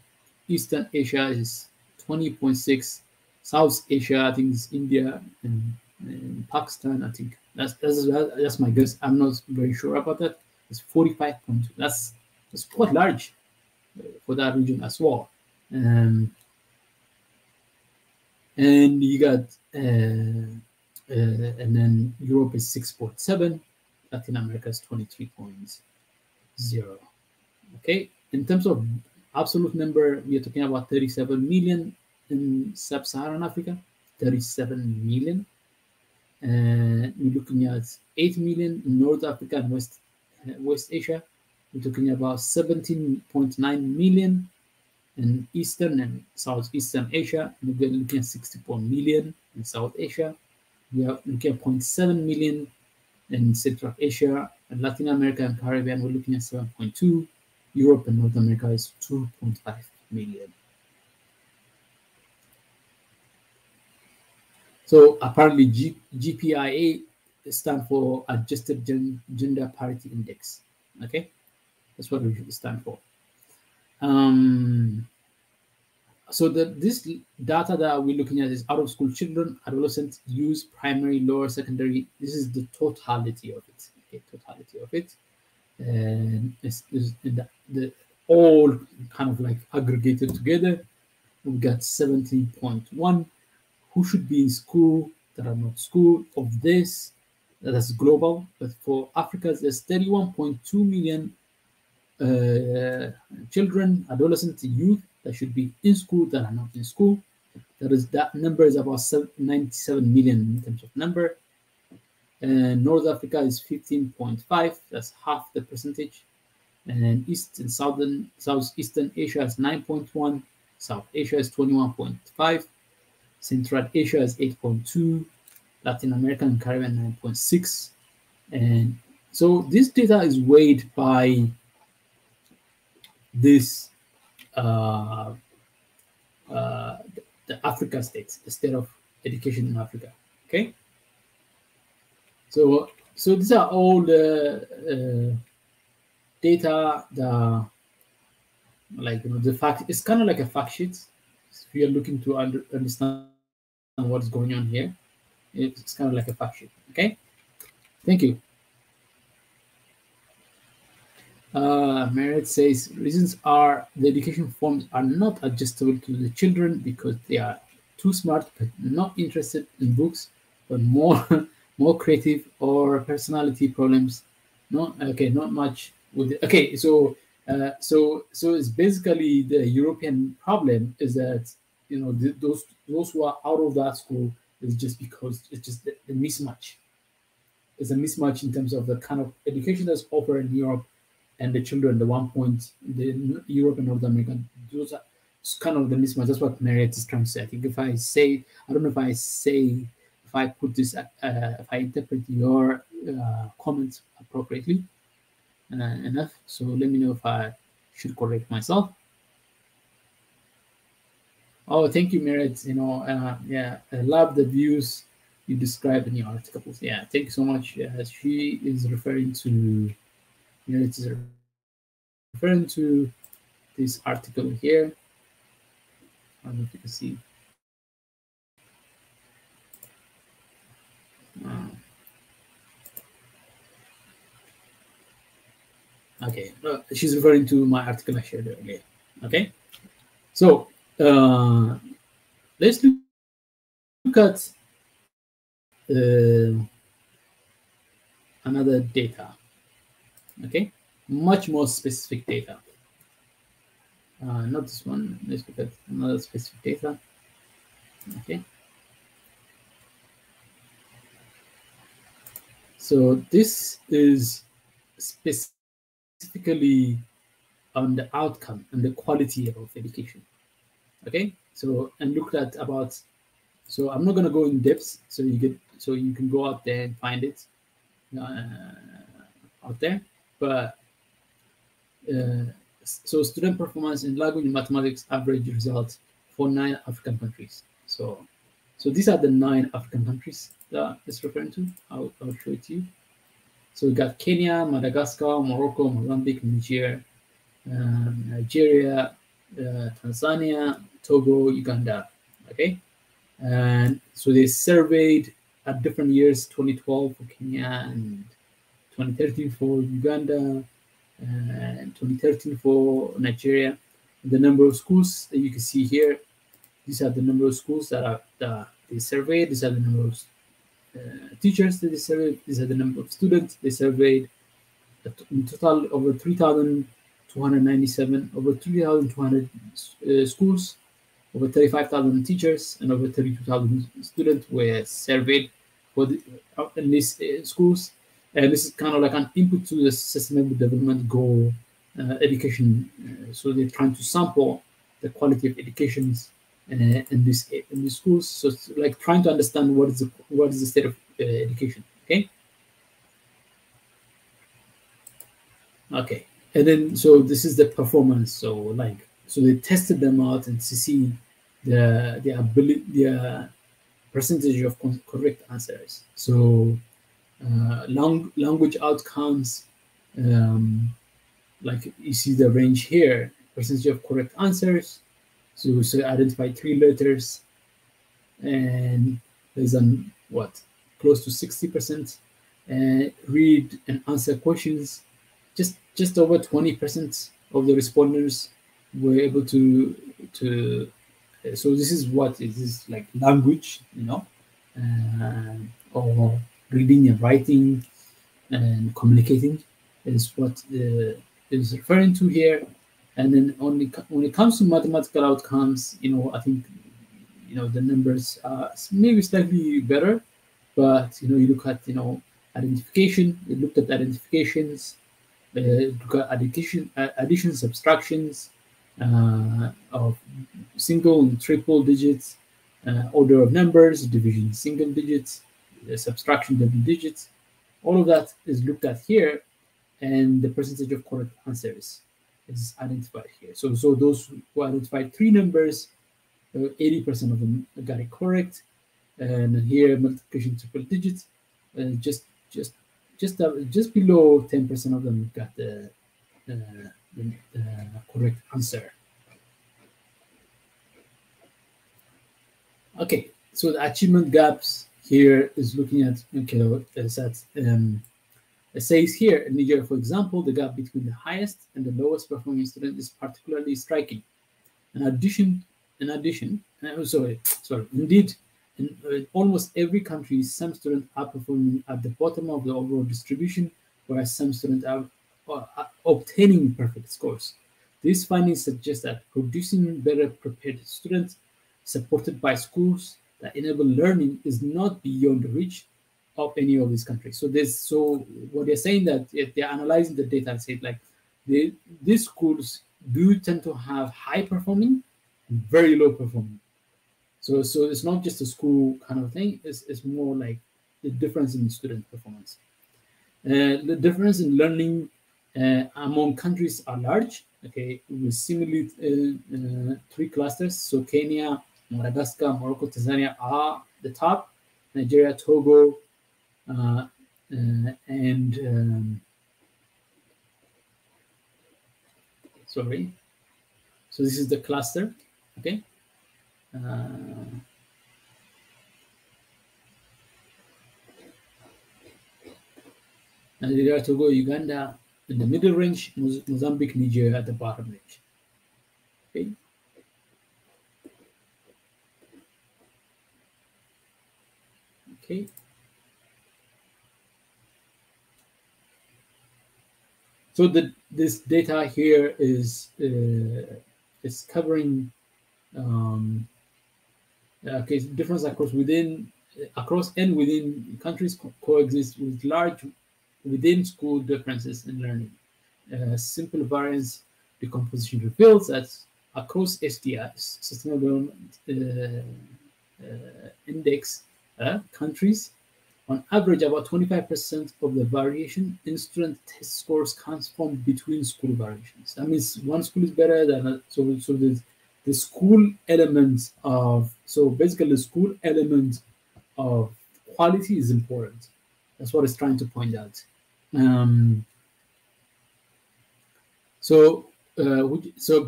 Eastern Asia is 20.6. South Asia, I think, is India and Pakistan. I think that's my guess. I'm not very sure about that. It's 45.2. That's quite large for that region as well. And you got and then Europe is 6.7. Latin America is 23.0. Okay, in terms of absolute number, we are talking about 37 million in sub-Saharan Africa, 37 million. And we're looking at 8 million in North Africa and West Asia. We're talking about 17.9 million in Eastern and Southeastern Asia. And we're looking at 64 million in South Asia. We are looking at 0.7 million in Central Asia. And Latin America and Caribbean, we're looking at 7.2. Europe and North America is 2.5 million. So apparently GPIA stands for Adjusted Gender Parity Index. Okay, that's what it stands for. So this data that we're looking at is out of school children, adolescents, youth, primary, lower secondary. This is the totality of it. Okay, totality of it. And it's the all kind of like aggregated together. We got 17.1 who should be in school that are not school. Of this, that's global, but for Africa, there's 31.2 million children, adolescents, youth that should be in school that are not in school. That number is about 97 million in terms of number. And North Africa is 15.5. That's half the percentage. And East and Southeastern Asia is 9.1. South Asia is 21.5. Central Asia is 8.2. Latin America and Caribbean 9.6. And so this data is weighed by this the Africa states, the state of education in Africa. Okay. So these are all the data that, like, the fact. It's kind of like a fact sheet. If you're looking to understand what's going on here, it's kind of like a fact sheet. Okay. Thank you. Merit says reasons are the education forms are not adjustable to the children because they are too smart but not interested in books, but more more creative or personality problems. Not much with it. Okay, so so it's basically the European problem is that those who are out of that school is just because it's just the mismatch. It's a mismatch in terms of the kind of education that's offered in Europe and the children, the 1 point, the Europe and North America, those are it's kind of the mismatch. That's what Marriott is trying to say. I think if I say, I don't know if I say, if I put this, if I interpret your comments appropriately enough. So let me know if I should correct myself. Oh, thank you, Merit. Yeah, I love the views you described in your articles. Yeah, thank you so much. She is referring to, Merit is referring to this article here. I don't know if you can see. Okay, she's referring to my article I shared earlier. Okay, so let's look at another data. Okay, much more specific data. Not this one. Let's look at another specific data. Okay. So this is specifically on the outcome and the quality of education. Okay. So and looked at about. So I'm not going to go in depth. So you can go out there and find it out there. But so student performance in language and mathematics average results for 9 African countries. So these are the 9 African countries that it's referring to. I'll show it to you. So we got Kenya, Madagascar, Morocco, Mozambique, Niger, Nigeria, Tanzania, Togo, Uganda. Okay, and so they surveyed at different years: 2012 for Kenya and 2013 for Uganda, and 2013 for Nigeria. The number of schools that you can see here, these are the number of schools that they surveyed. These are the number of teachers that they surveyed. These are the number of students they surveyed. In total, over 3,297, over 3,200 schools, over 35,000 teachers, and over 32,000 students were surveyed in these schools. And this is kind of like an input to the Sustainable Development Goal education. So they're trying to sample the quality of educations in these schools. So it's like trying to understand what is the state of education. Okay, and then so this is the performance. So they tested them out and to see the ability, the percentage of correct answers. So language outcomes, like you see the range here, percentage of correct answers. So identify 3 letters, and there's close to 60%. Read and answer questions. Just over 20% of the respondents were able to. So this is what is this like language, or reading and writing and communicating is what is referring to here. And then only when it comes to mathematical outcomes, I think the numbers are maybe slightly better, but you look at identification. We looked at identifications, look at addition, subtractions of single and triple digits, order of numbers, division single digits, subtraction double digits. All of that is looked at here, and the percentage of correct answers is identified here. So those who identified 3 numbers, 80% of them got it correct, and here multiplication triple digits, just below 10% of them got the correct answer. Okay, so the achievement gaps here is looking at it says here in Nigeria, for example, the gap between the highest and the lowest performing student is particularly striking. In addition, sorry. Indeed, in almost every country, some students are performing at the bottom of the overall distribution, whereas some students are obtaining perfect scores. These findings suggest that producing better prepared students supported by schools that enable learning is not beyond the reach of any of these countries. So what they're saying that they're analyzing the data and say like these schools do tend to have high performing, very low performing. So it's not just a school kind of thing. It's more like the difference in student performance. The difference in learning among countries are large. Okay, with similarly three clusters. So Kenya, Madagascar, Morocco, Tanzania are the top. Nigeria, Togo, and sorry. So this is the cluster. Okay. Nigeria, Togo, Uganda in the middle range, Mozambique, Niger at the bottom range. Okay. Okay. So this data here is covering okay, difference across and within countries coexist with large within school differences in learning. Simple variance decomposition reveals that across SDIs, Sustainable Index countries, on average, about 25% of the variation in student test scores comes from between school variations. That means one school is better than so the school element of basically the school element of quality is important. That's what it's trying to point out. So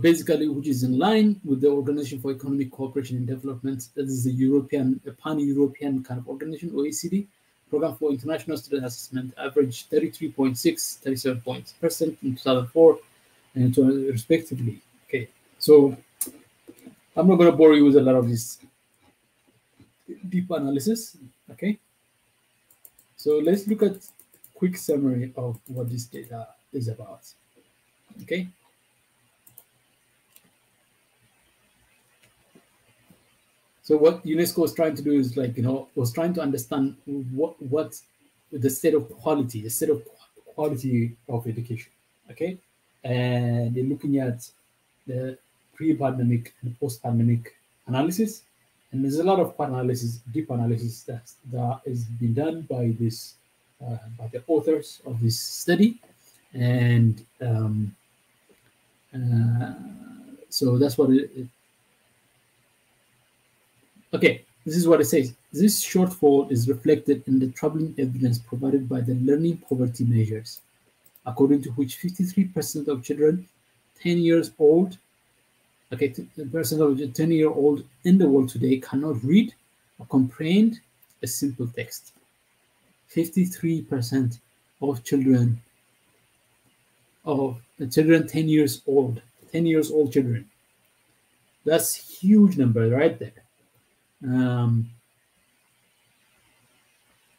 basically, which is in line with the Organization for Economic Cooperation and Development. That is a pan-European kind of organization, OECD. Program for International Student Assessment averaged 37% in 2004 and respectively. Okay, so I'm not going to bore you with a lot of this deep analysis. Okay, so let's look at quick summary of what this data is about. Okay. So what UNESCO was trying to do is was trying to understand what the state of quality of education. Okay, and they're looking at the pre-pandemic and post-pandemic analysis, and there's a lot of deep analysis that is being done by by the authors of this study, and so that's what it. Okay, this is what it says. This shortfall is reflected in the troubling evidence provided by the learning poverty measures, according to which 53% of children 10 years old, okay, percent of 10-year-old in the world today cannot read or comprehend a simple text. 53% of children 10 years old children. That's a huge number right there.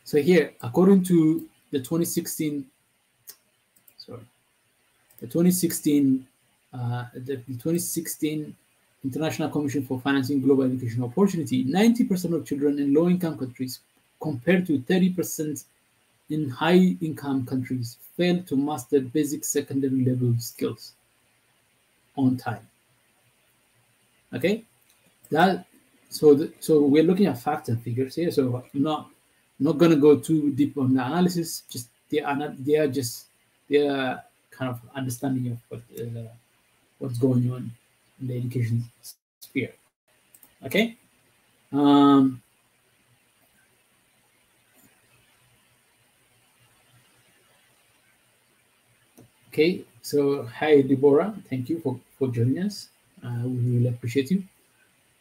So here, according to the 2016 International Commission for Financing Global Education Opportunity, 90% of children in low-income countries, compared to 30% in high-income countries, fail to master basic secondary level skills on time. Okay, so we're looking at facts and figures here. So I'm not going to go too deep on the analysis. Just they are kind of understanding of what's going on in the education sphere. Okay. Okay. So hi Deborah, thank you for joining us. We really appreciate you.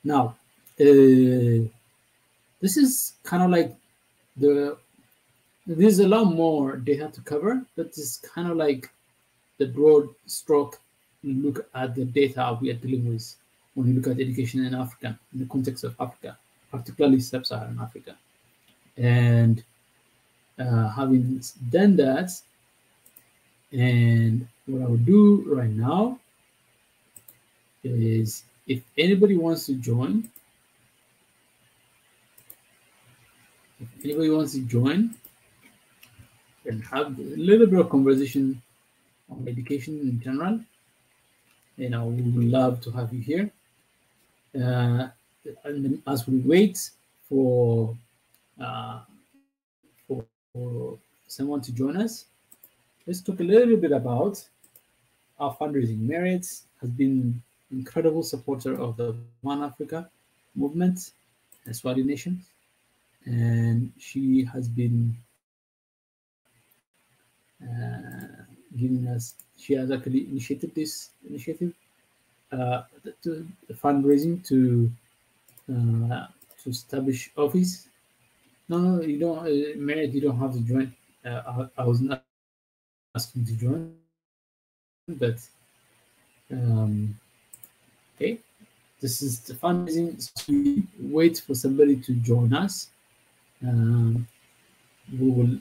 Now, this is kind of like there's a lot more data to cover, but it's kind of like the broad stroke look at the data we are dealing with. when you look at education in Africa, in the context of Africa, particularly sub-Saharan Africa. And having done that, and what I would do right now is, if anybody wants to join, and have a little bit of conversation on education in general, we would love to have you here. And as we wait for someone to join us, let's talk a little bit about our fundraising. Merritt has been incredible supporter of the One Africa movement and Swahili Nation, and she has been giving us. She has actually initiated this initiative, to fundraising to establish office. No, you don't, Merritt. You don't have to join. I was not asking to join, but okay. This is the fundraising. So we wait for somebody to join us. We will,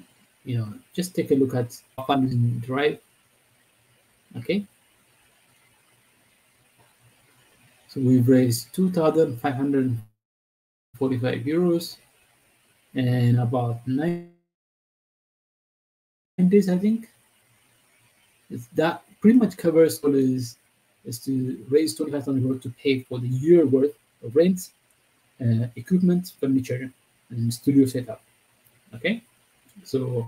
just take a look at our fundraising drive. Okay. So we've raised 2,545 euros, and about 9 days, I think. That pretty much covers what is to raise 25,000 euros to pay for the year worth of rent, equipment, furniture, and studio setup. Okay, so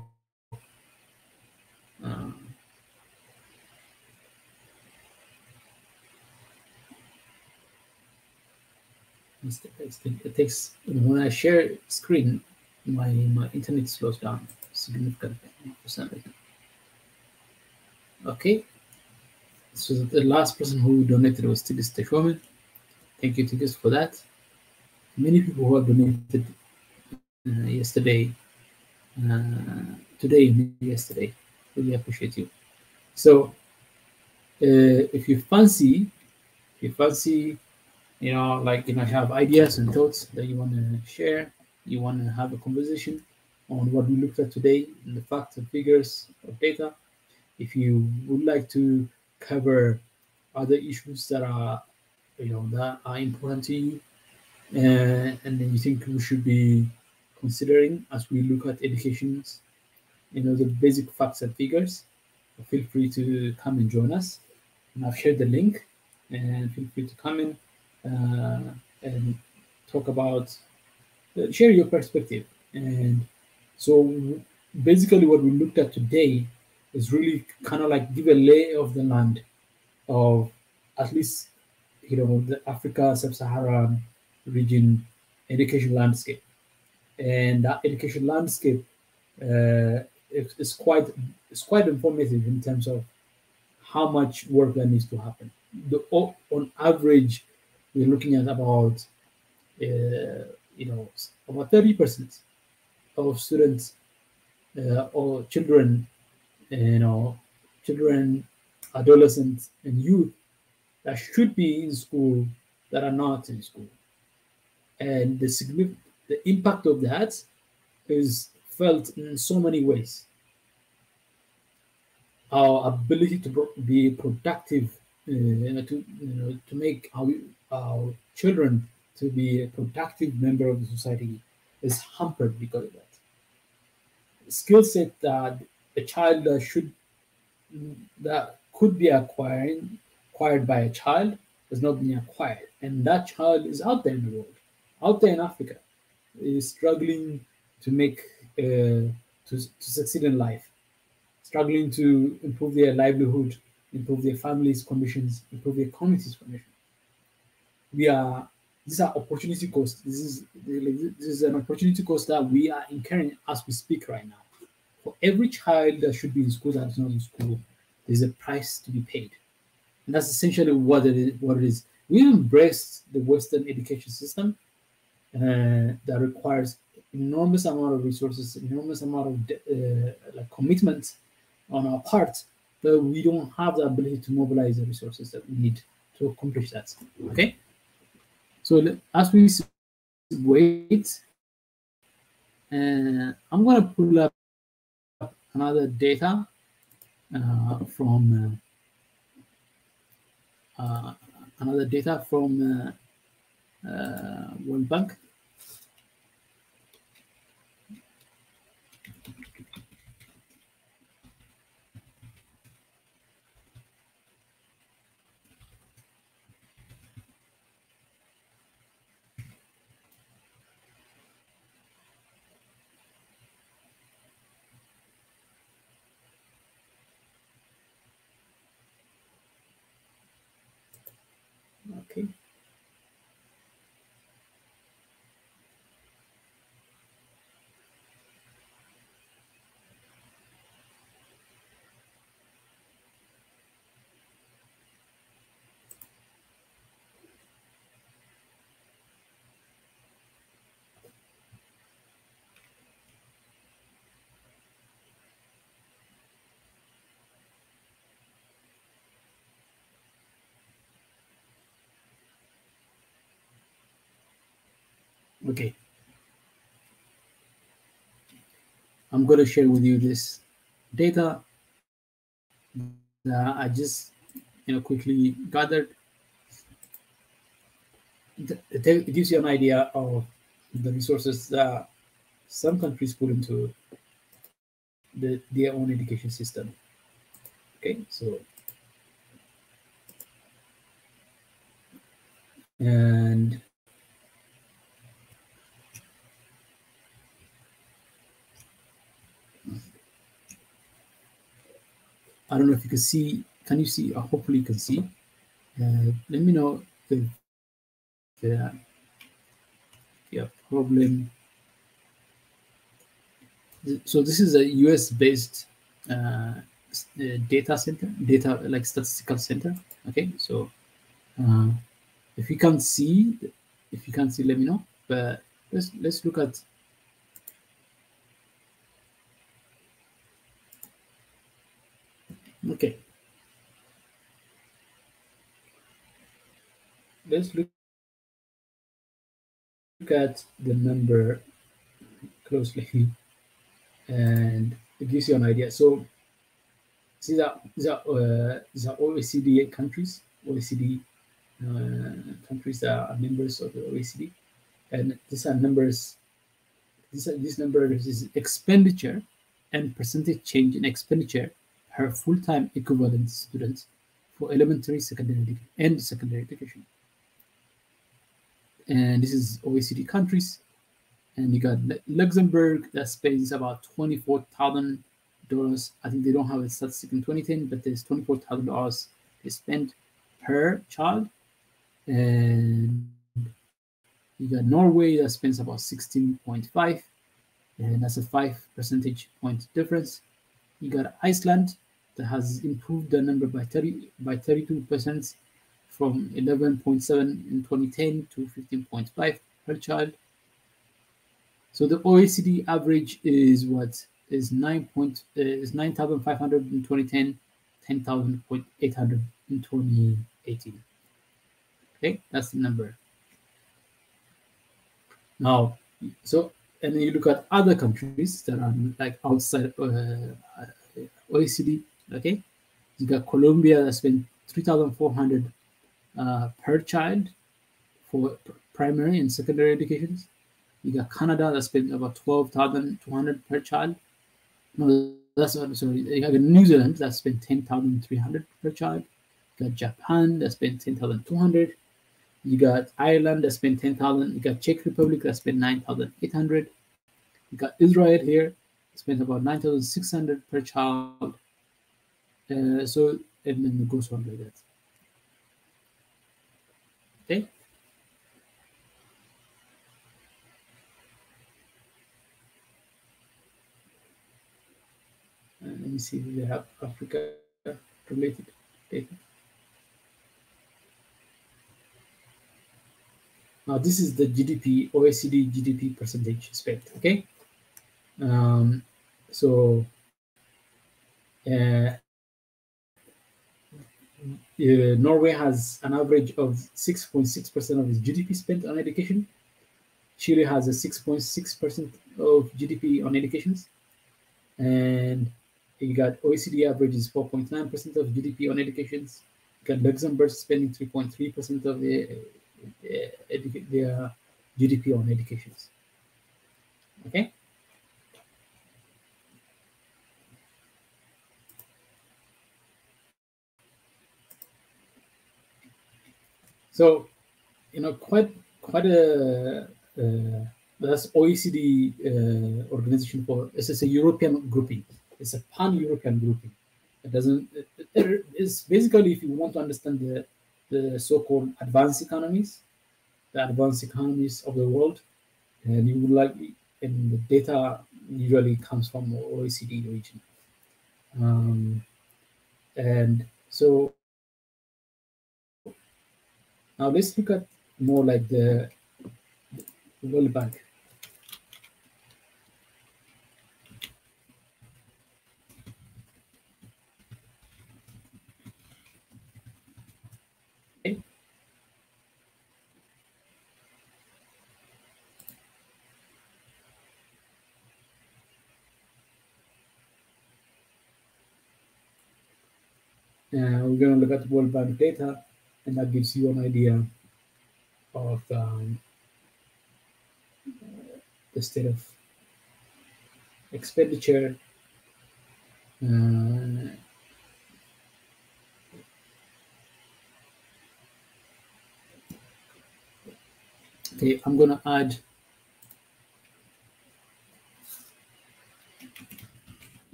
it takes, when I share screen, my internet slows down significantly for some reason. Okay, so the last person who donated was Tigis Techomen. Thank you, Tigis, for that. Many people who have donated yesterday, today, and yesterday. Really appreciate you. So, if you fancy, have ideas and thoughts that you want to share, you want to have a conversation on what we looked at today, and the facts and figures of data. If you would like to cover other issues that are, that are important to you, and then you think we should be considering as we look at education's, the basic facts and figures, feel free to come and join us. And I've shared the link, and feel free to come in and talk about, share your perspective. And so basically what we looked at today is really kind of like give a lay of the land of, at least, the Africa sub-Saharan region education landscape. And that education landscape is quite informative in terms of how much work that needs to happen. On average, we're looking at about about 30% of students or children, adolescents, and youth that should be in school that are not in school. And the impact of that is felt in so many ways. Our ability to be productive, to make our children to be a productive member of the society is hampered because of that. The skill set that a child that could be acquired by a child has not been acquired, and that child is out there in the world, out there in Africa, is struggling to make to succeed in life, struggling to improve their livelihood, improve their families' conditions, improve their communities' conditions. These are opportunity costs. This is an opportunity cost that we are incurring as we speak right now. For every child that should be in school that is not in school, there's a price to be paid. And that's essentially what it is. We embrace the Western education system that requires enormous amount of resources, enormous amount of commitment on our part, but we don't have the ability to mobilize the resources that we need to accomplish that. Okay, So as we wait, I'm going to pull up another data from World Bank. Okay. Okay. I'm going to share with you this data that I just quickly gathered. It gives you an idea of the resources that some countries put into their own education system. Okay, so and I don't know if you can see. Can you see? Hopefully, you can see. Let me know if you have problem. So this is a US-based data like statistical center. Okay, so if you can't see, let me know. But let's look at. Okay, let's look at the number closely, and it gives you an idea. So these are OECD countries, OECD countries that are members of the OECD, and these are numbers. This number is expenditure and percentage change in expenditure per full-time equivalent student for elementary, secondary, and secondary education. And this is OECD countries. And you got Luxembourg that spends about $24,000. I think they don't have a statistic in 2010, but there's $24,000 they spend per child. And you got Norway that spends about 16.5, and that's a 5 percentage point difference. You got Iceland that has improved the number by 32% from 11.7 in 2010 to 15.5 per child. So the OECD average is what is 9,500 in 2010, 10,800 in 2018. Okay, that's the number. Now, so and then you look at other countries that are like outside OECD. Okay, you got Colombia that spent 3,400 per child for primary and secondary educations. You got Canada that spent about 12,200 per child. No, that's not sorry. You have New Zealand that spent 10,300 per child. You got Japan that spent 10,200. You got Ireland that spent 10,000. You got Czech Republic that spent 9,800. You got Israel here, spent about 9,600 per child. So and then it goes on like that. Okay. Let me see if they have Africa related data. Now this is the GDP, OECD GDP percentage spent. Okay. So Norway has an average of 6.6% of its GDP spent on education. Chile has a 6.6% of GDP on education. And you got OECD average is 4.9% of GDP on education. You got Luxembourg spending 3.3% of their GDP on education. Okay. So, quite a that's OECD organization for it's a European grouping. It's a pan-European grouping. It doesn't. It's basically if you want to understand the so-called advanced economies, the advanced economies of the world, and you would like, and the data usually comes from OECD region. And so now let's look at more like the World Bank. Okay. We're going to look at World Bank data, and that gives you an idea of the state of expenditure. Okay, I'm going to add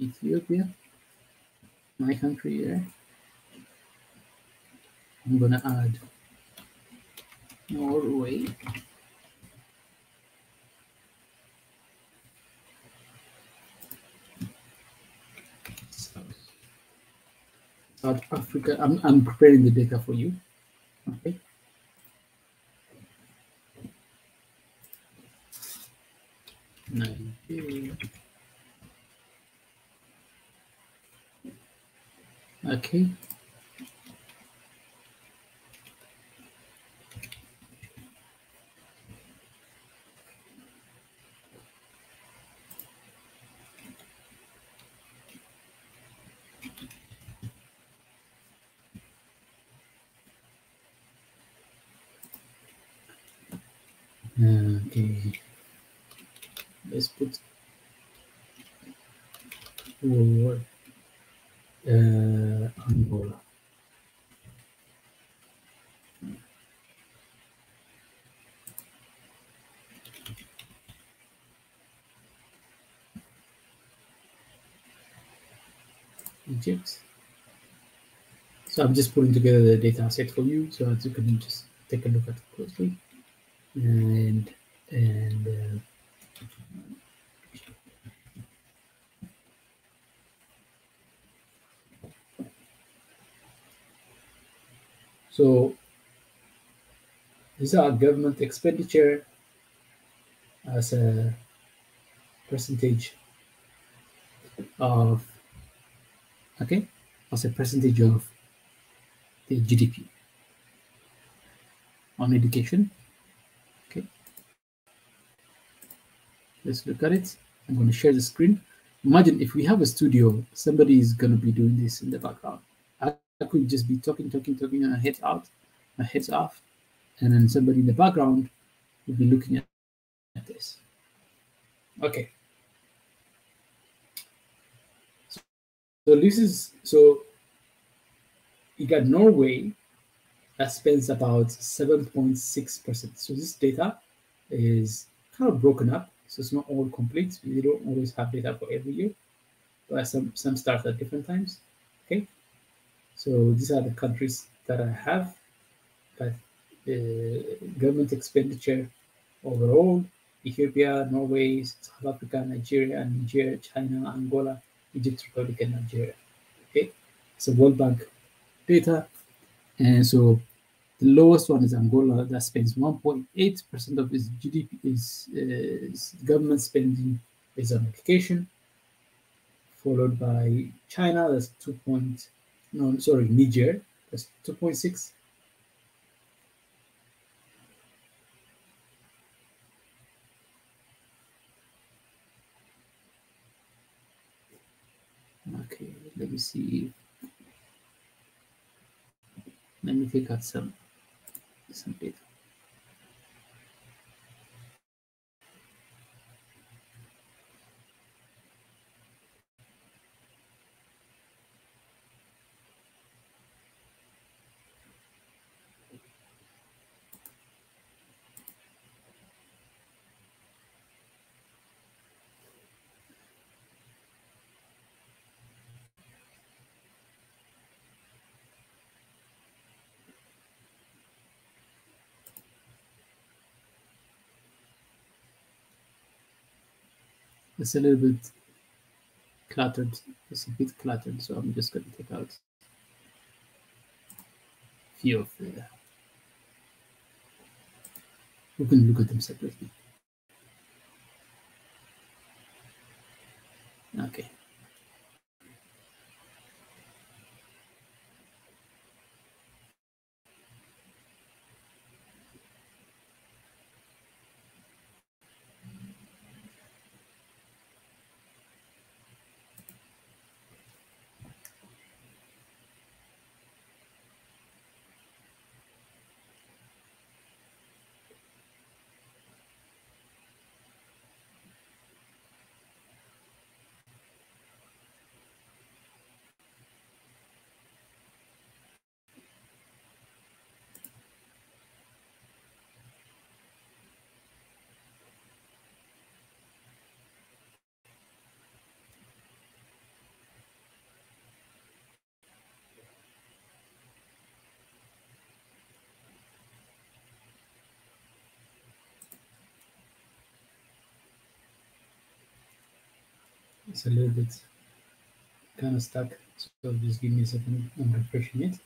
Ethiopia, my country here. I'm going to add Norway. South Africa. I'm preparing the data for you. Okay. Nigeria. Okay. Okay. Let's put for Angola. Egypt. So I'm just putting together the data set for you, so that you can just take a look at it closely. And so these are government expenditure as a percentage of as a percentage of the GDP on education. Okay, let's look at it. I'm going to share the screen. Imagine if we have a studio, somebody is going to be doing this in the background. I could just be talking, and my head's off, and then somebody in the background will be looking at this. Okay. So you got Norway that spends about 7.6%. So this data is kind of broken up. So it's not all complete. We don't always have data for every year, but some start at different times. Okay. So these are the countries that I have that government expenditure overall: Ethiopia, Norway, South Africa, Nigeria, Niger, China, Angola, Egypt, Republic, and Nigeria. Okay, so World Bank data, and so the lowest one is Angola that spends 1.8% of its GDP is government spending is on education, followed by China that's Niger That's 2.6. Okay, let me see. Let me take out some data. It's a little bit cluttered. It's a bit cluttered, so I'm just going to take out a few of the. We can look at them separately. Okay. It's a little bit kind of stuck, so just give me a second. I'm refreshing it.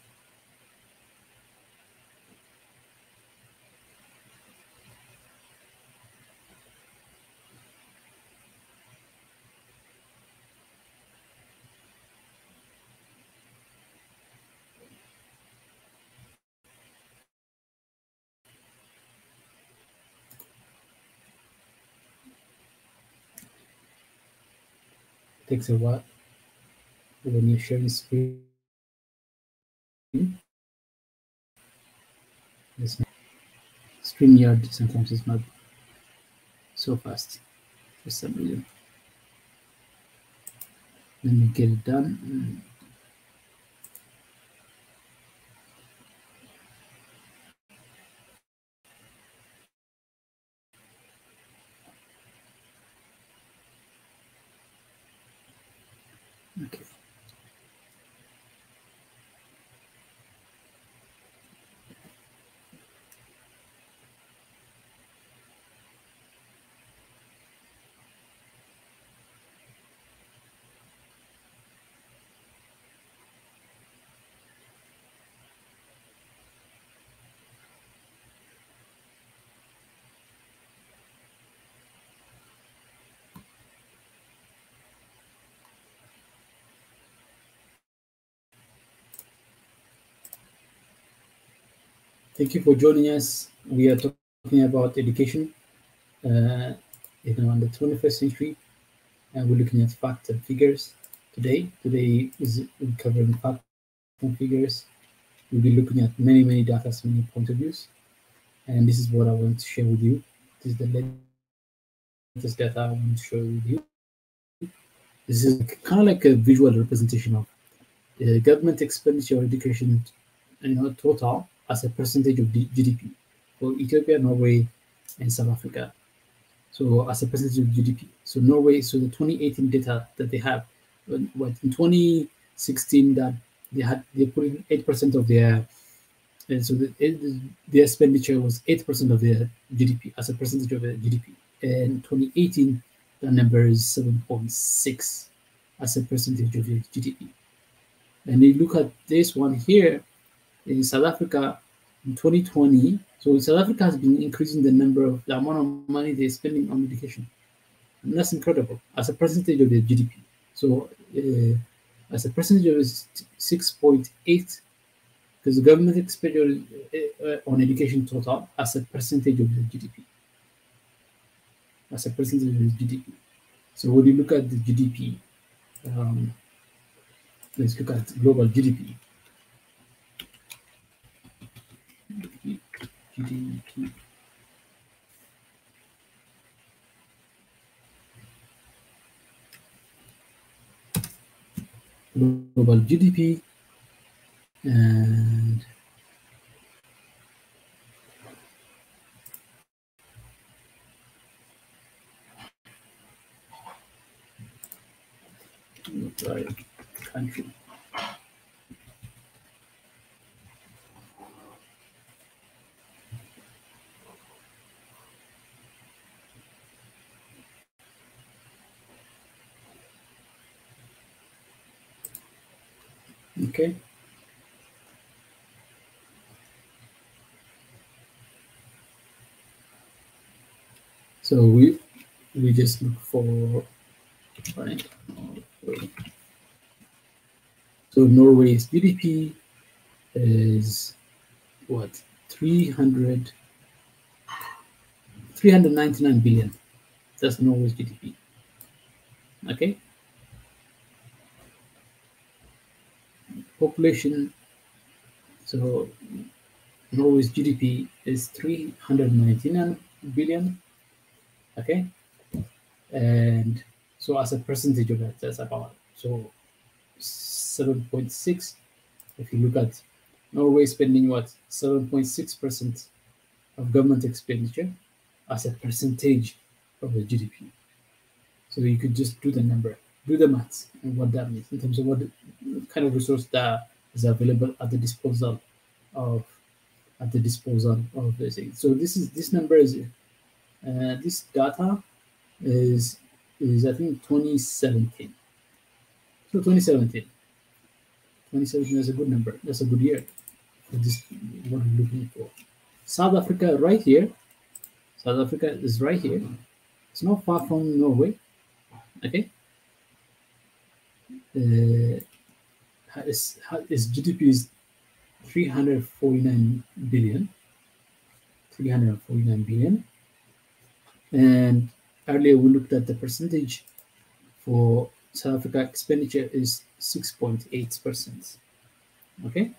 Takes a while when you're sharing screen. This StreamYard sometimes is not so fast for some reason. Let me get it done. Okay. Thank you for joining us. We are talking about education, in the 21st century, and we're looking at facts and figures today. Today is we're covering facts and figures. We'll be looking at many data, many point of views, and this is what I want to share with you. This is the latest data I want to share with you. This is kind of like a visual representation of government expenditure on education, total as a percentage of GDP for Ethiopia, Norway, and South Africa. So as a percentage of GDP. So Norway, so the 2018 data that they have, what in 2016 that they put in 8% of their, and so their expenditure was 8% of their GDP as a percentage of their GDP. And 2018, the number is 7.6 as a percentage of their GDP. And you look at this one here in South Africa in 2020. So South Africa has been increasing the amount of money they're spending on education. And that's incredible as a percentage of their GDP. So as a percentage of 6.8 because the government expenditure on education total as a percentage of the GDP, as a percentage of the GDP. So when you look at the GDP, let's look at global GDP. GDP. Global GDP, and country. Okay. So we just look for, right? So Norway's GDP is what? 399 billion. That's Norway's GDP. Okay. Population. So Norway's GDP is 399 billion. Okay. And so as a percentage of that, that's about 7.6. If you look at Norway spending what, 7.6% of government expenditure as a percentage of the GDP. So you could just do the number, do the maths, and what that means in terms of what kind of resource that is available at the disposal of the thing. So this number is this data is I think 2017. So 2017 is a good number. That's a good year for this, what we're looking for. South Africa right here. South Africa is right here. It's not far from Norway. Okay. Its GDP is 349 billion. 349 billion. And earlier we looked at the percentage for South Africa expenditure is 6.8%. Okay.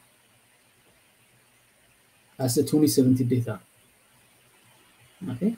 That's the 2017 data. Okay.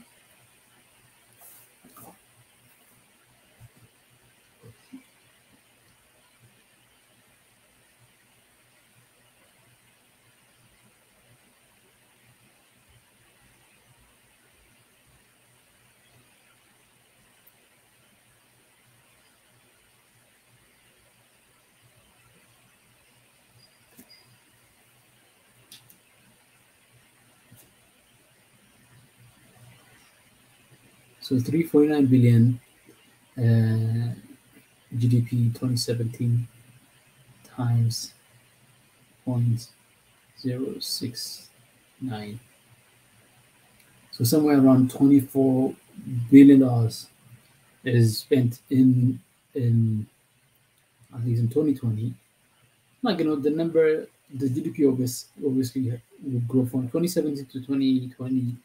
So 349 billion GDP 2017 times 0.069. So somewhere around $24 billion is spent in at least in 2020. Like, the number, the GDP obviously would grow from 2017 to 2020,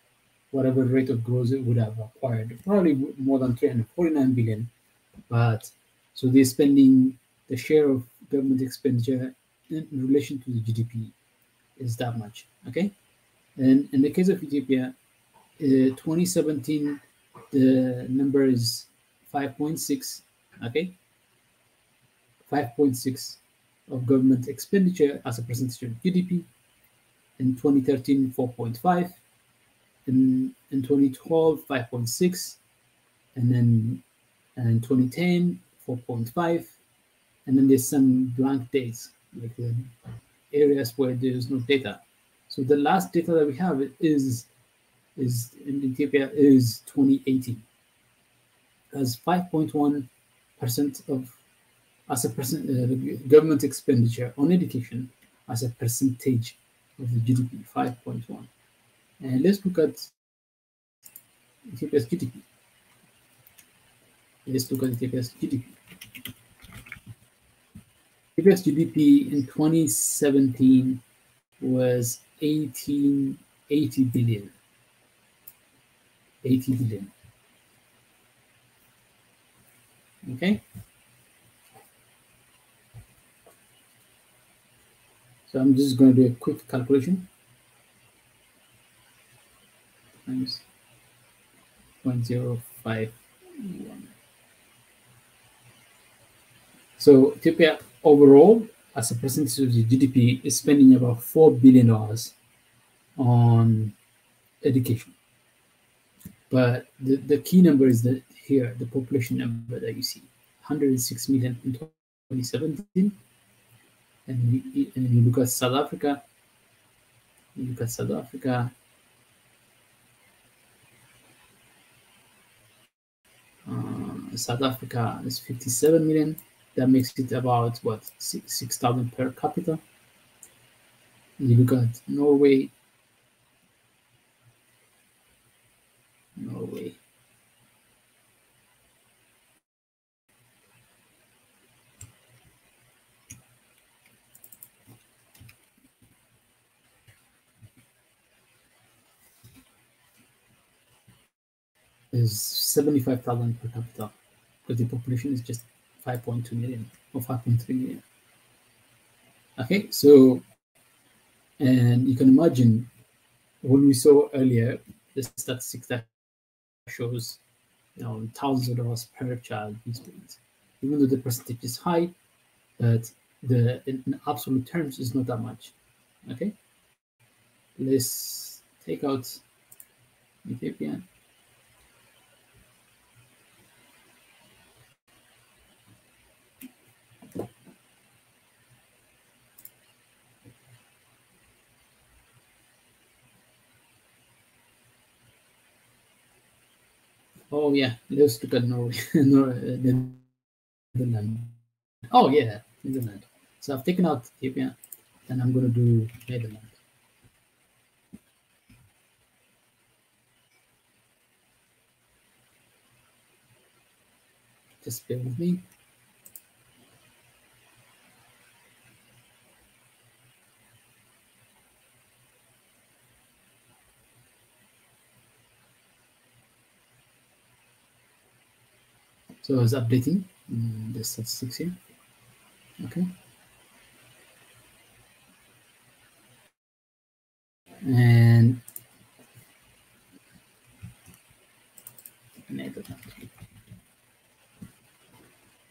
whatever rate of growth it would have acquired, probably more than 349 billion. But so they're spending, the share of government expenditure in relation to the GDP is that much. Okay. And in the case of Ethiopia, 2017, the number is 5.6. Okay. 5.6 of government expenditure as a percentage of GDP. In 2013, 4.5. In 2012, 5.6. And then in 2010, 4.5. And then there's some blank dates, like areas where there's no data. So the last data that we have is in Ethiopia is 2018. As 5.1% of as a government expenditure on education as a percentage of the GDP, 5.1. And let's look at Ethiopia's GDP. Let's look at Ethiopia's GDP. Ethiopia's GDP in 2017 was 80 billion. 80 billion. Okay. So I'm just going to do a quick calculation times 0.051. So Ethiopia overall, as a percentage of the GDP, is spending about $4 billion on education. But the key number is that here, the population number that you see, 106 million in 2017. And you look at South Africa, South Africa is 57 million. That makes it about what 6,000 per capita. You look at Norway is 75,000 per capita, because the population is just 5.2 million or 5.3 million. Okay, so, and you can imagine when we saw earlier the statistics that shows thousands of dollars per child being spent, even though the percentage is high, but in absolute terms is not that much. Okay, let's take out Ethiopia. Oh yeah, let's look at Norway. Netherlands. Oh yeah, Netherlands. So I've taken out Ethiopia, and I'm going to do Netherlands. Just bear with me. So I was updating the statistics here. Okay. And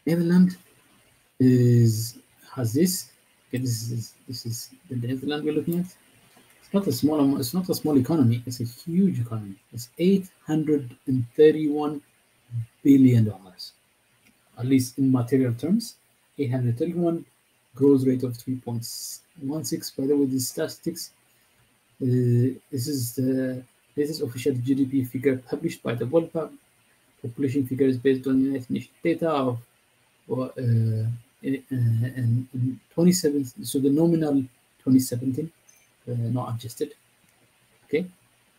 Netherlands has this. Okay, this is the Netherlands we're looking at. It's not a small economy. It's a huge economy. It's $831 billion, at least in material terms. 831, growth rate of 3.16. By the way, the statistics. This is the latest official GDP figure published by the World Bank. Population figure is based on United Nations data of in 2017. So the nominal 2017, not adjusted. Okay,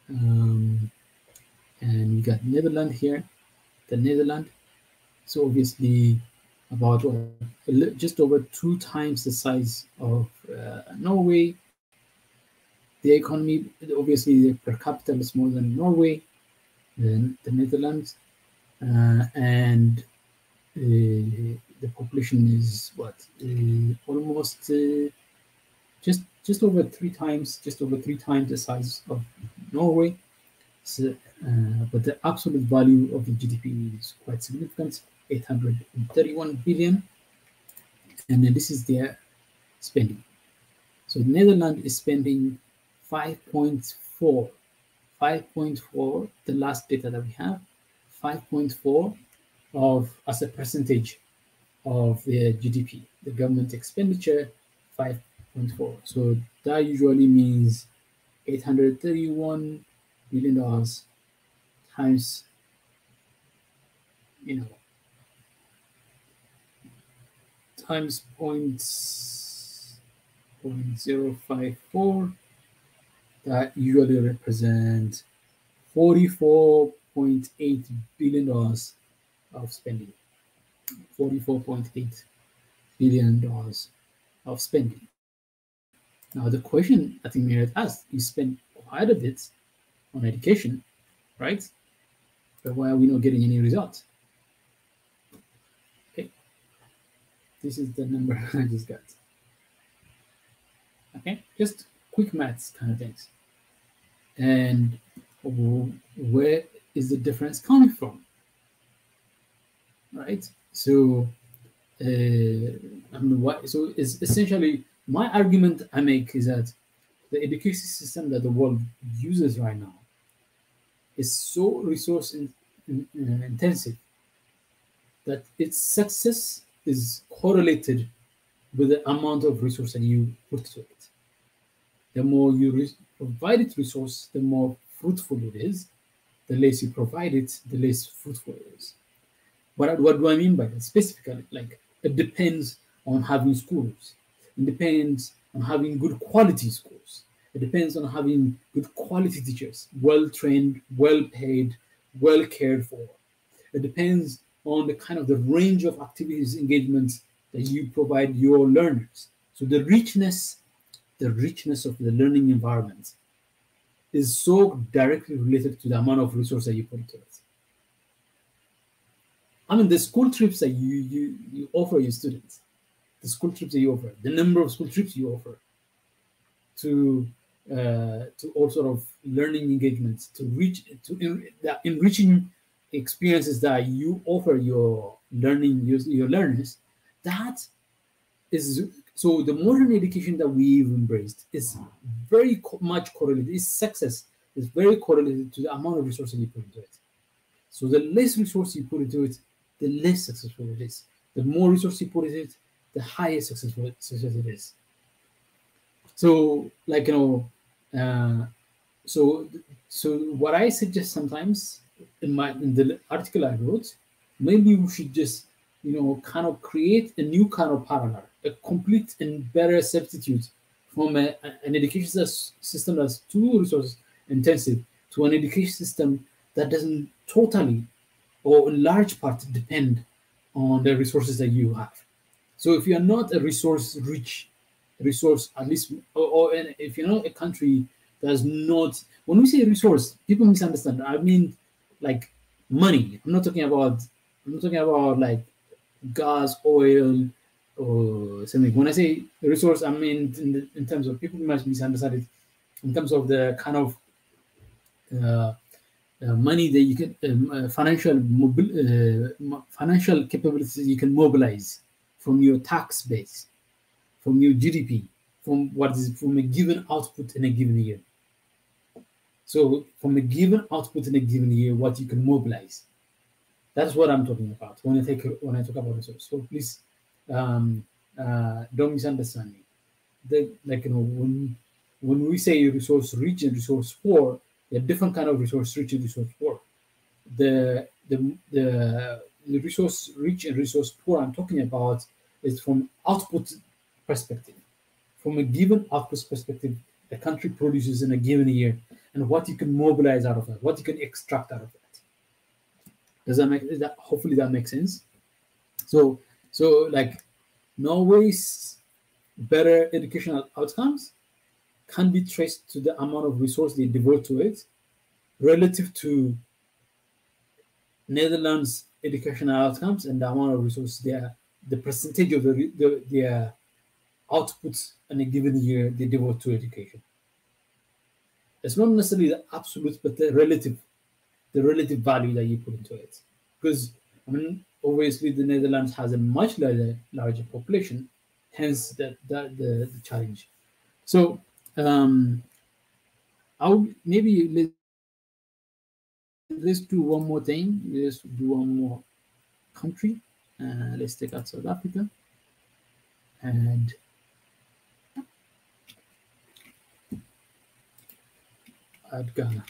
and we got Netherlands here. The Netherlands. So obviously about just over 2 times the size of Norway. The economy, obviously, per capita is more than Norway, than the Netherlands, and the population is what almost just over 3 times, the size of Norway. So, but the absolute value of the GDP is quite significant, 831 billion, and then this is their spending. So Netherlands is spending 5.4, the last data that we have, 5.4 as a percentage of the GDP, the government expenditure, 5.4. So that usually means $831 billion times, times 0.054. That usually represents $44.8 billion of spending. $44.8 billion of spending. Now, the question I think Meredith asked, you spend quite a bit on education, right? But why are we not getting any results? Okay, this is the number I just got. Okay, just quick maths kind of things. And where is the difference coming from, right? So, so it's essentially my argument I make is that the education system that the world uses right now is so intensive that its success is correlated with the amount of resource that you put to it. The more you provide it resource, the more fruitful it is. The less you provide it, the less fruitful it is. What do I mean by that? Specifically, like it depends on having schools. It depends on having good quality schools. It depends on having good quality teachers, well trained, well paid, well cared for. It depends on the kind of the range of activities, engagements that you provide your learners. So the richness of the learning environment is so directly related to the amount of resource that you put into it. I mean, the school trips that you offer your students, the school trips that you offer, the number of school trips you offer to all sort of learning engagements, the enriching experiences that you offer your learners, that is so the modern education that we've embraced is very much correlated. Its success is very correlated to the amount of resources you put into it. So the less resource you put into it, the less successful it is. The more resource you put into it, the higher success it is. So, like uh, so so what I suggest sometimes in the article I wrote, maybe we should just kind of create a new kind of parallel, a complete and better substitute from an education system that's too resource intensive to an education system that doesn't totally or in large part depend on the resources that you have. So if you're not a resource rich resource, at least, if you're not a country that's not, when we say resource, people misunderstand. I mean, like money. I'm not talking about like gas, oil, or something. When I say resource, I mean in terms of people must misunderstand it in terms of the kind of uh, money that you can financial capabilities you can mobilize from your tax base, from your GDP, from a given output in a given year. So from a given output in a given year, what you can mobilize. That's what I'm talking about when I talk about resource. So please don't misunderstand me. Like when we say resource rich and resource poor, there are different kind of resource rich and resource poor. The resource rich and resource poor I'm talking about is from output perspective. From a given output perspective, the country produces in a given year, and what you can mobilize out of that, what you can extract out of that. Does that make that? Hopefully that makes sense. So like Norway's better educational outcomes can be traced to the amount of resource they devote to it relative to Netherlands educational outcomes and the amount of resources the percentage of their outputs in a given year they devote to education. It's not necessarily the absolute, but the relative value that you put into it. Because I mean, obviously, the Netherlands has a much larger population, hence the challenge. So I'll maybe let's do one more thing. Let's do one more country. Let's take out South Africa and add Ghana.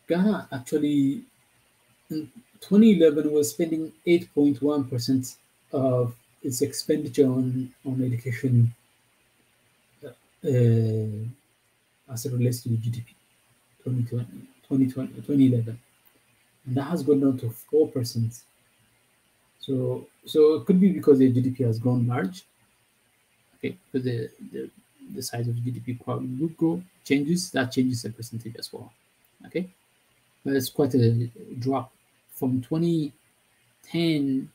Ghana actually in 2011 was spending 8.1% of its expenditure on education as it relates to the GDP, 2011. And that has gone down to 4%. So it could be because the GDP has grown large. Okay, because the size of GDP probably would grow, changes, that changes the percentage as well. Okay, but it's quite a drop from 2010,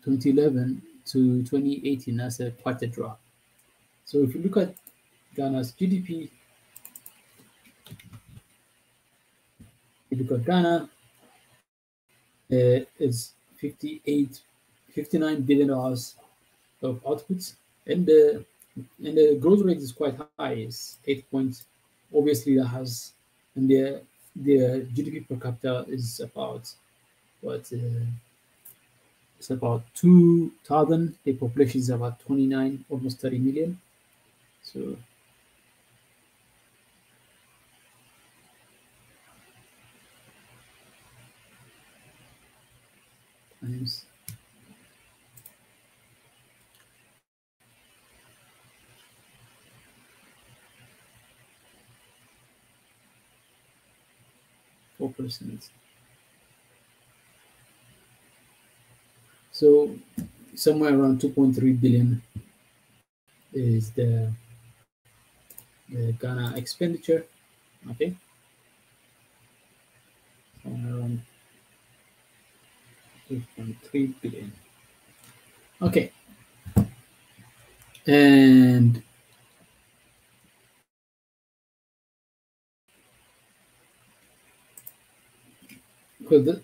2011 to 2018. That's quite a drop. So if you look at Ghana's GDP, if you look at Ghana, it's 59 billion dollars of outputs, and the growth rate is quite high. It's 8 points. Obviously, that has, and the GDP per capita is about what? It's about 2,000. The population is about 29, almost 30 million. So times 4%. So somewhere around 2.3 billion is the Ghana expenditure. Okay, somewhere around 2.3 billion. Okay, and because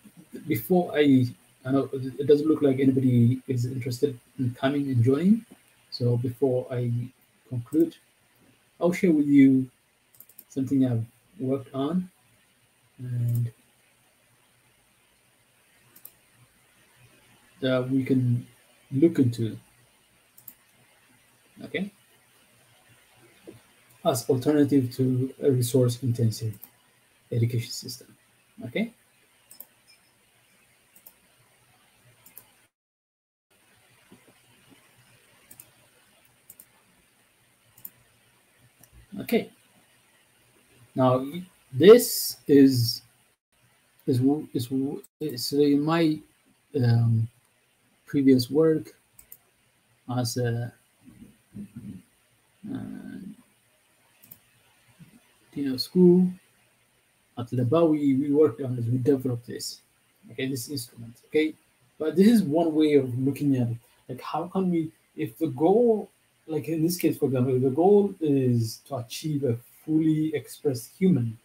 before I know it doesn't look like anybody is interested in coming and joining. So before I conclude, I'll share with you something I've worked on and that we can look into, okay, as alternative to a resource-intensive education system, okay? Okay. Now, this is in my previous work as a school at Labawi. We worked on this. We developed this. Okay, this instrument. Okay, but this is one way of looking at it. Like, how can we, if the goal, like in this case, for example, if the goal is to achieve a fully expressed human,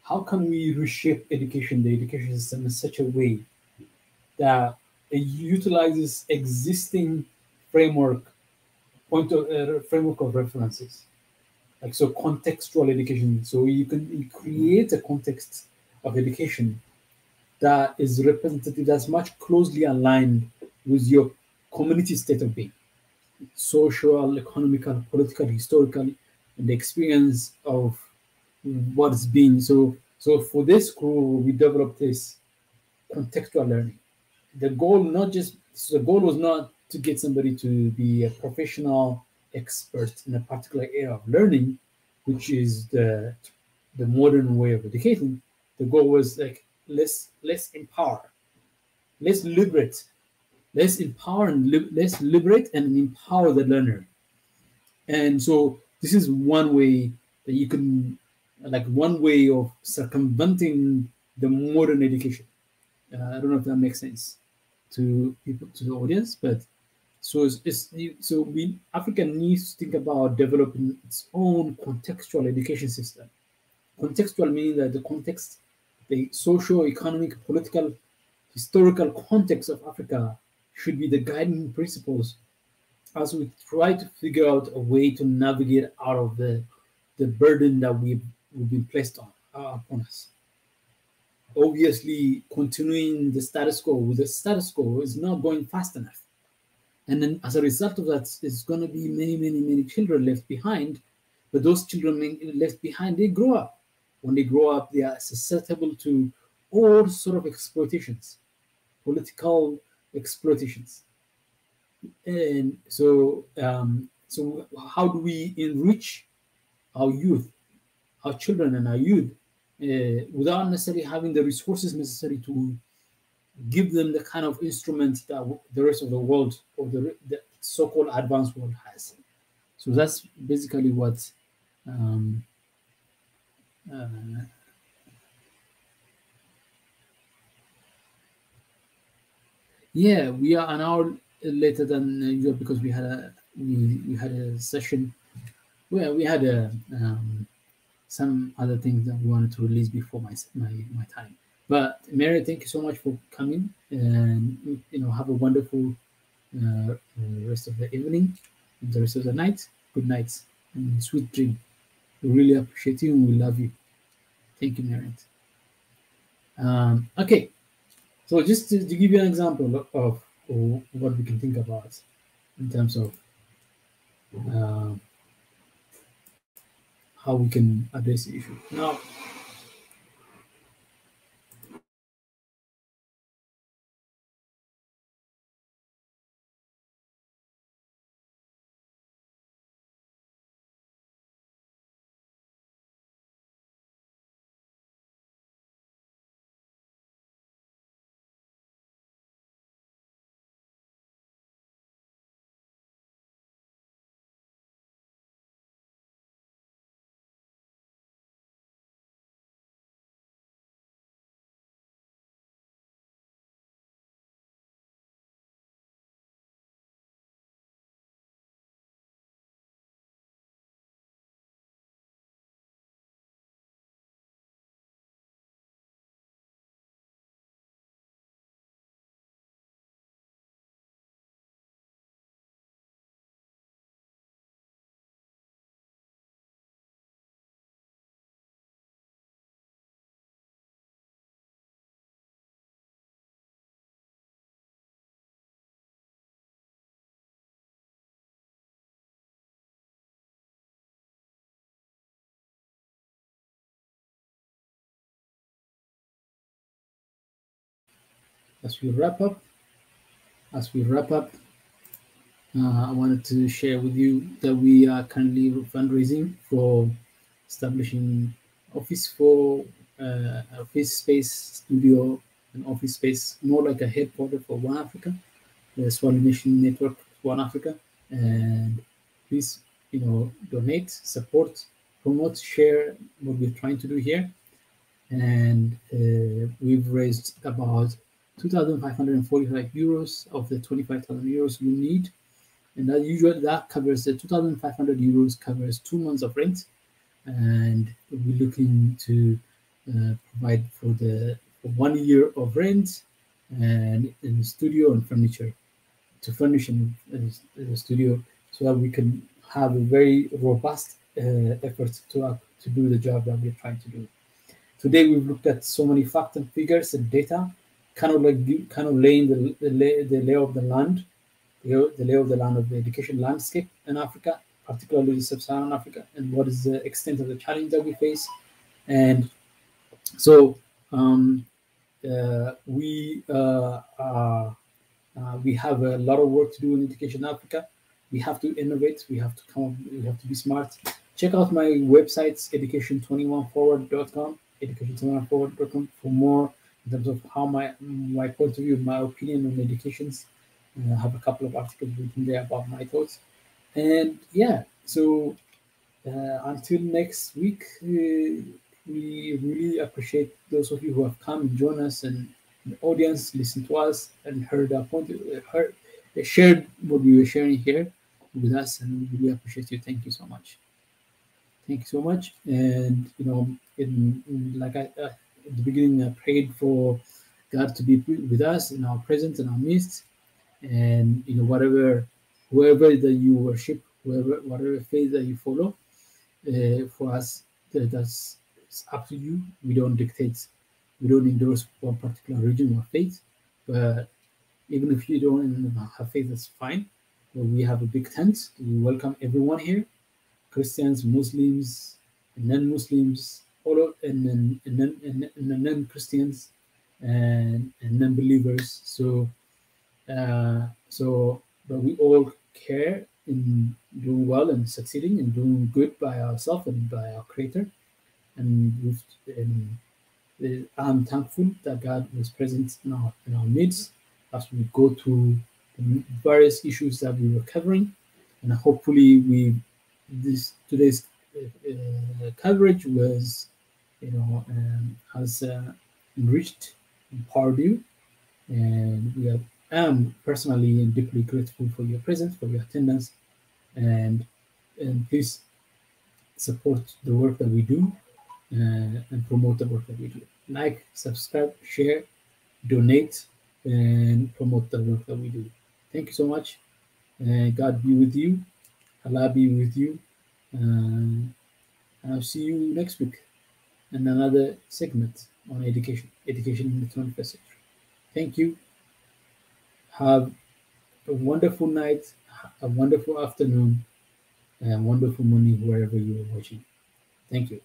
how can we reshape the education system in such a way that it utilizes existing framework framework of references, like so contextual education. So you create a context of education that is representative, that's much closely aligned with your community state of being, social, economical, political, historical, and the experience of what's been. So for this school, we developed this contextual learning. The goal was not to get somebody to be a professional expert in a particular area of learning, which is the modern way of educating. The goal was like, let's empower, let's liberate, let's liberate and empower the learner. And so this is one way that you can, like one way of circumventing the modern education. I don't know if that makes sense to people, to the audience, but so Africa needs to think about developing its own contextual education system. Contextual meaning that the context, the socio economic, political, historical context of Africa should be the guiding principles as we try to figure out a way to navigate out of the burden that we've been placed upon us. Obviously, continuing the status quo with the status quo is not going fast enough. And then as a result of that, there's going to be many, many, many children left behind. But those children left behind, they grow up. When they grow up, they are susceptible to all sort of exploitations, political exploitations. And so how do we enrich our youth, our children and our youth, without necessarily having the resources necessary to give them the kind of instruments that the rest of the world, or the so-called advanced world, has? So that's basically what uh, yeah, we are an hour later than usual because we had a session where we had some other things that we wanted to release before my time. But Mary, thank you so much for coming, and have a wonderful rest of the evening, the rest of the night. Good night and sweet dream. We really appreciate you and we love you. Thank you, Mary. Okay, so just to give you an example of what we can think about in terms of uh, how we can address the issue. Now, as we wrap up, as we wrap up, I wanted to share with you that we are currently fundraising for establishing office for office space studio, and office space more like a headquarter for One Africa, the Swan Mission Network One Africa. And please, donate, support, promote, share what we're trying to do here. And we've raised about 2,545 euros of the 25,000 euros we need, and that covers the 2,500 euros covers 2 months of rent, and we're looking to provide for 1 year of rent and in studio and furniture to furnish the studio, so that we can have a very robust effort to do the job that we're trying to do. Today we've looked at so many facts and figures and data, kind of laying the lay of the land, the lay of the land of the education landscape in Africa, particularly sub-Saharan Africa, and what is the extent of the challenge that we face. And so we have a lot of work to do in education in Africa. We have to innovate. We have to we have to be smart. Check out my websites, education21forward.com, education21forward.com, for more in terms of how my point of view, my opinion on educations. I have a couple of articles written there about my thoughts. And yeah, so until next week, we really appreciate those of you who have come and joined us, and the audience listened to us and heard our shared what we were sharing here with us, and we really appreciate you. Thank you so much. Thank you so much. And like at the beginning, I prayed for God to be with us in our presence and our midst, and whoever that you worship, whatever faith that you follow, for us, that's it's up to you. We don't dictate, we don't endorse one particular religion or faith. But even if you don't have faith, that's fine. But we have a big tent. We welcome everyone here: Christians, Muslims, non-Muslims, all of and non-Christians, and non-believers. But we all care in doing well and succeeding and doing good by ourselves and by our Creator. And I'm thankful that God was present in our midst as we go through the various issues that we were covering, and hopefully we this today's coverage was has enriched, empowered you, and we are. I'm personally and deeply grateful for your presence, for your attendance, and please support the work that we do and promote the work that we do. Like, subscribe, share, donate, and promote the work that we do. Thank you so much. God be with you. Allah be with you. And I'll see you next week in another segment on education in the 21st century. Thank you. Have a wonderful night, a wonderful afternoon, and a wonderful morning wherever you are watching. Thank you.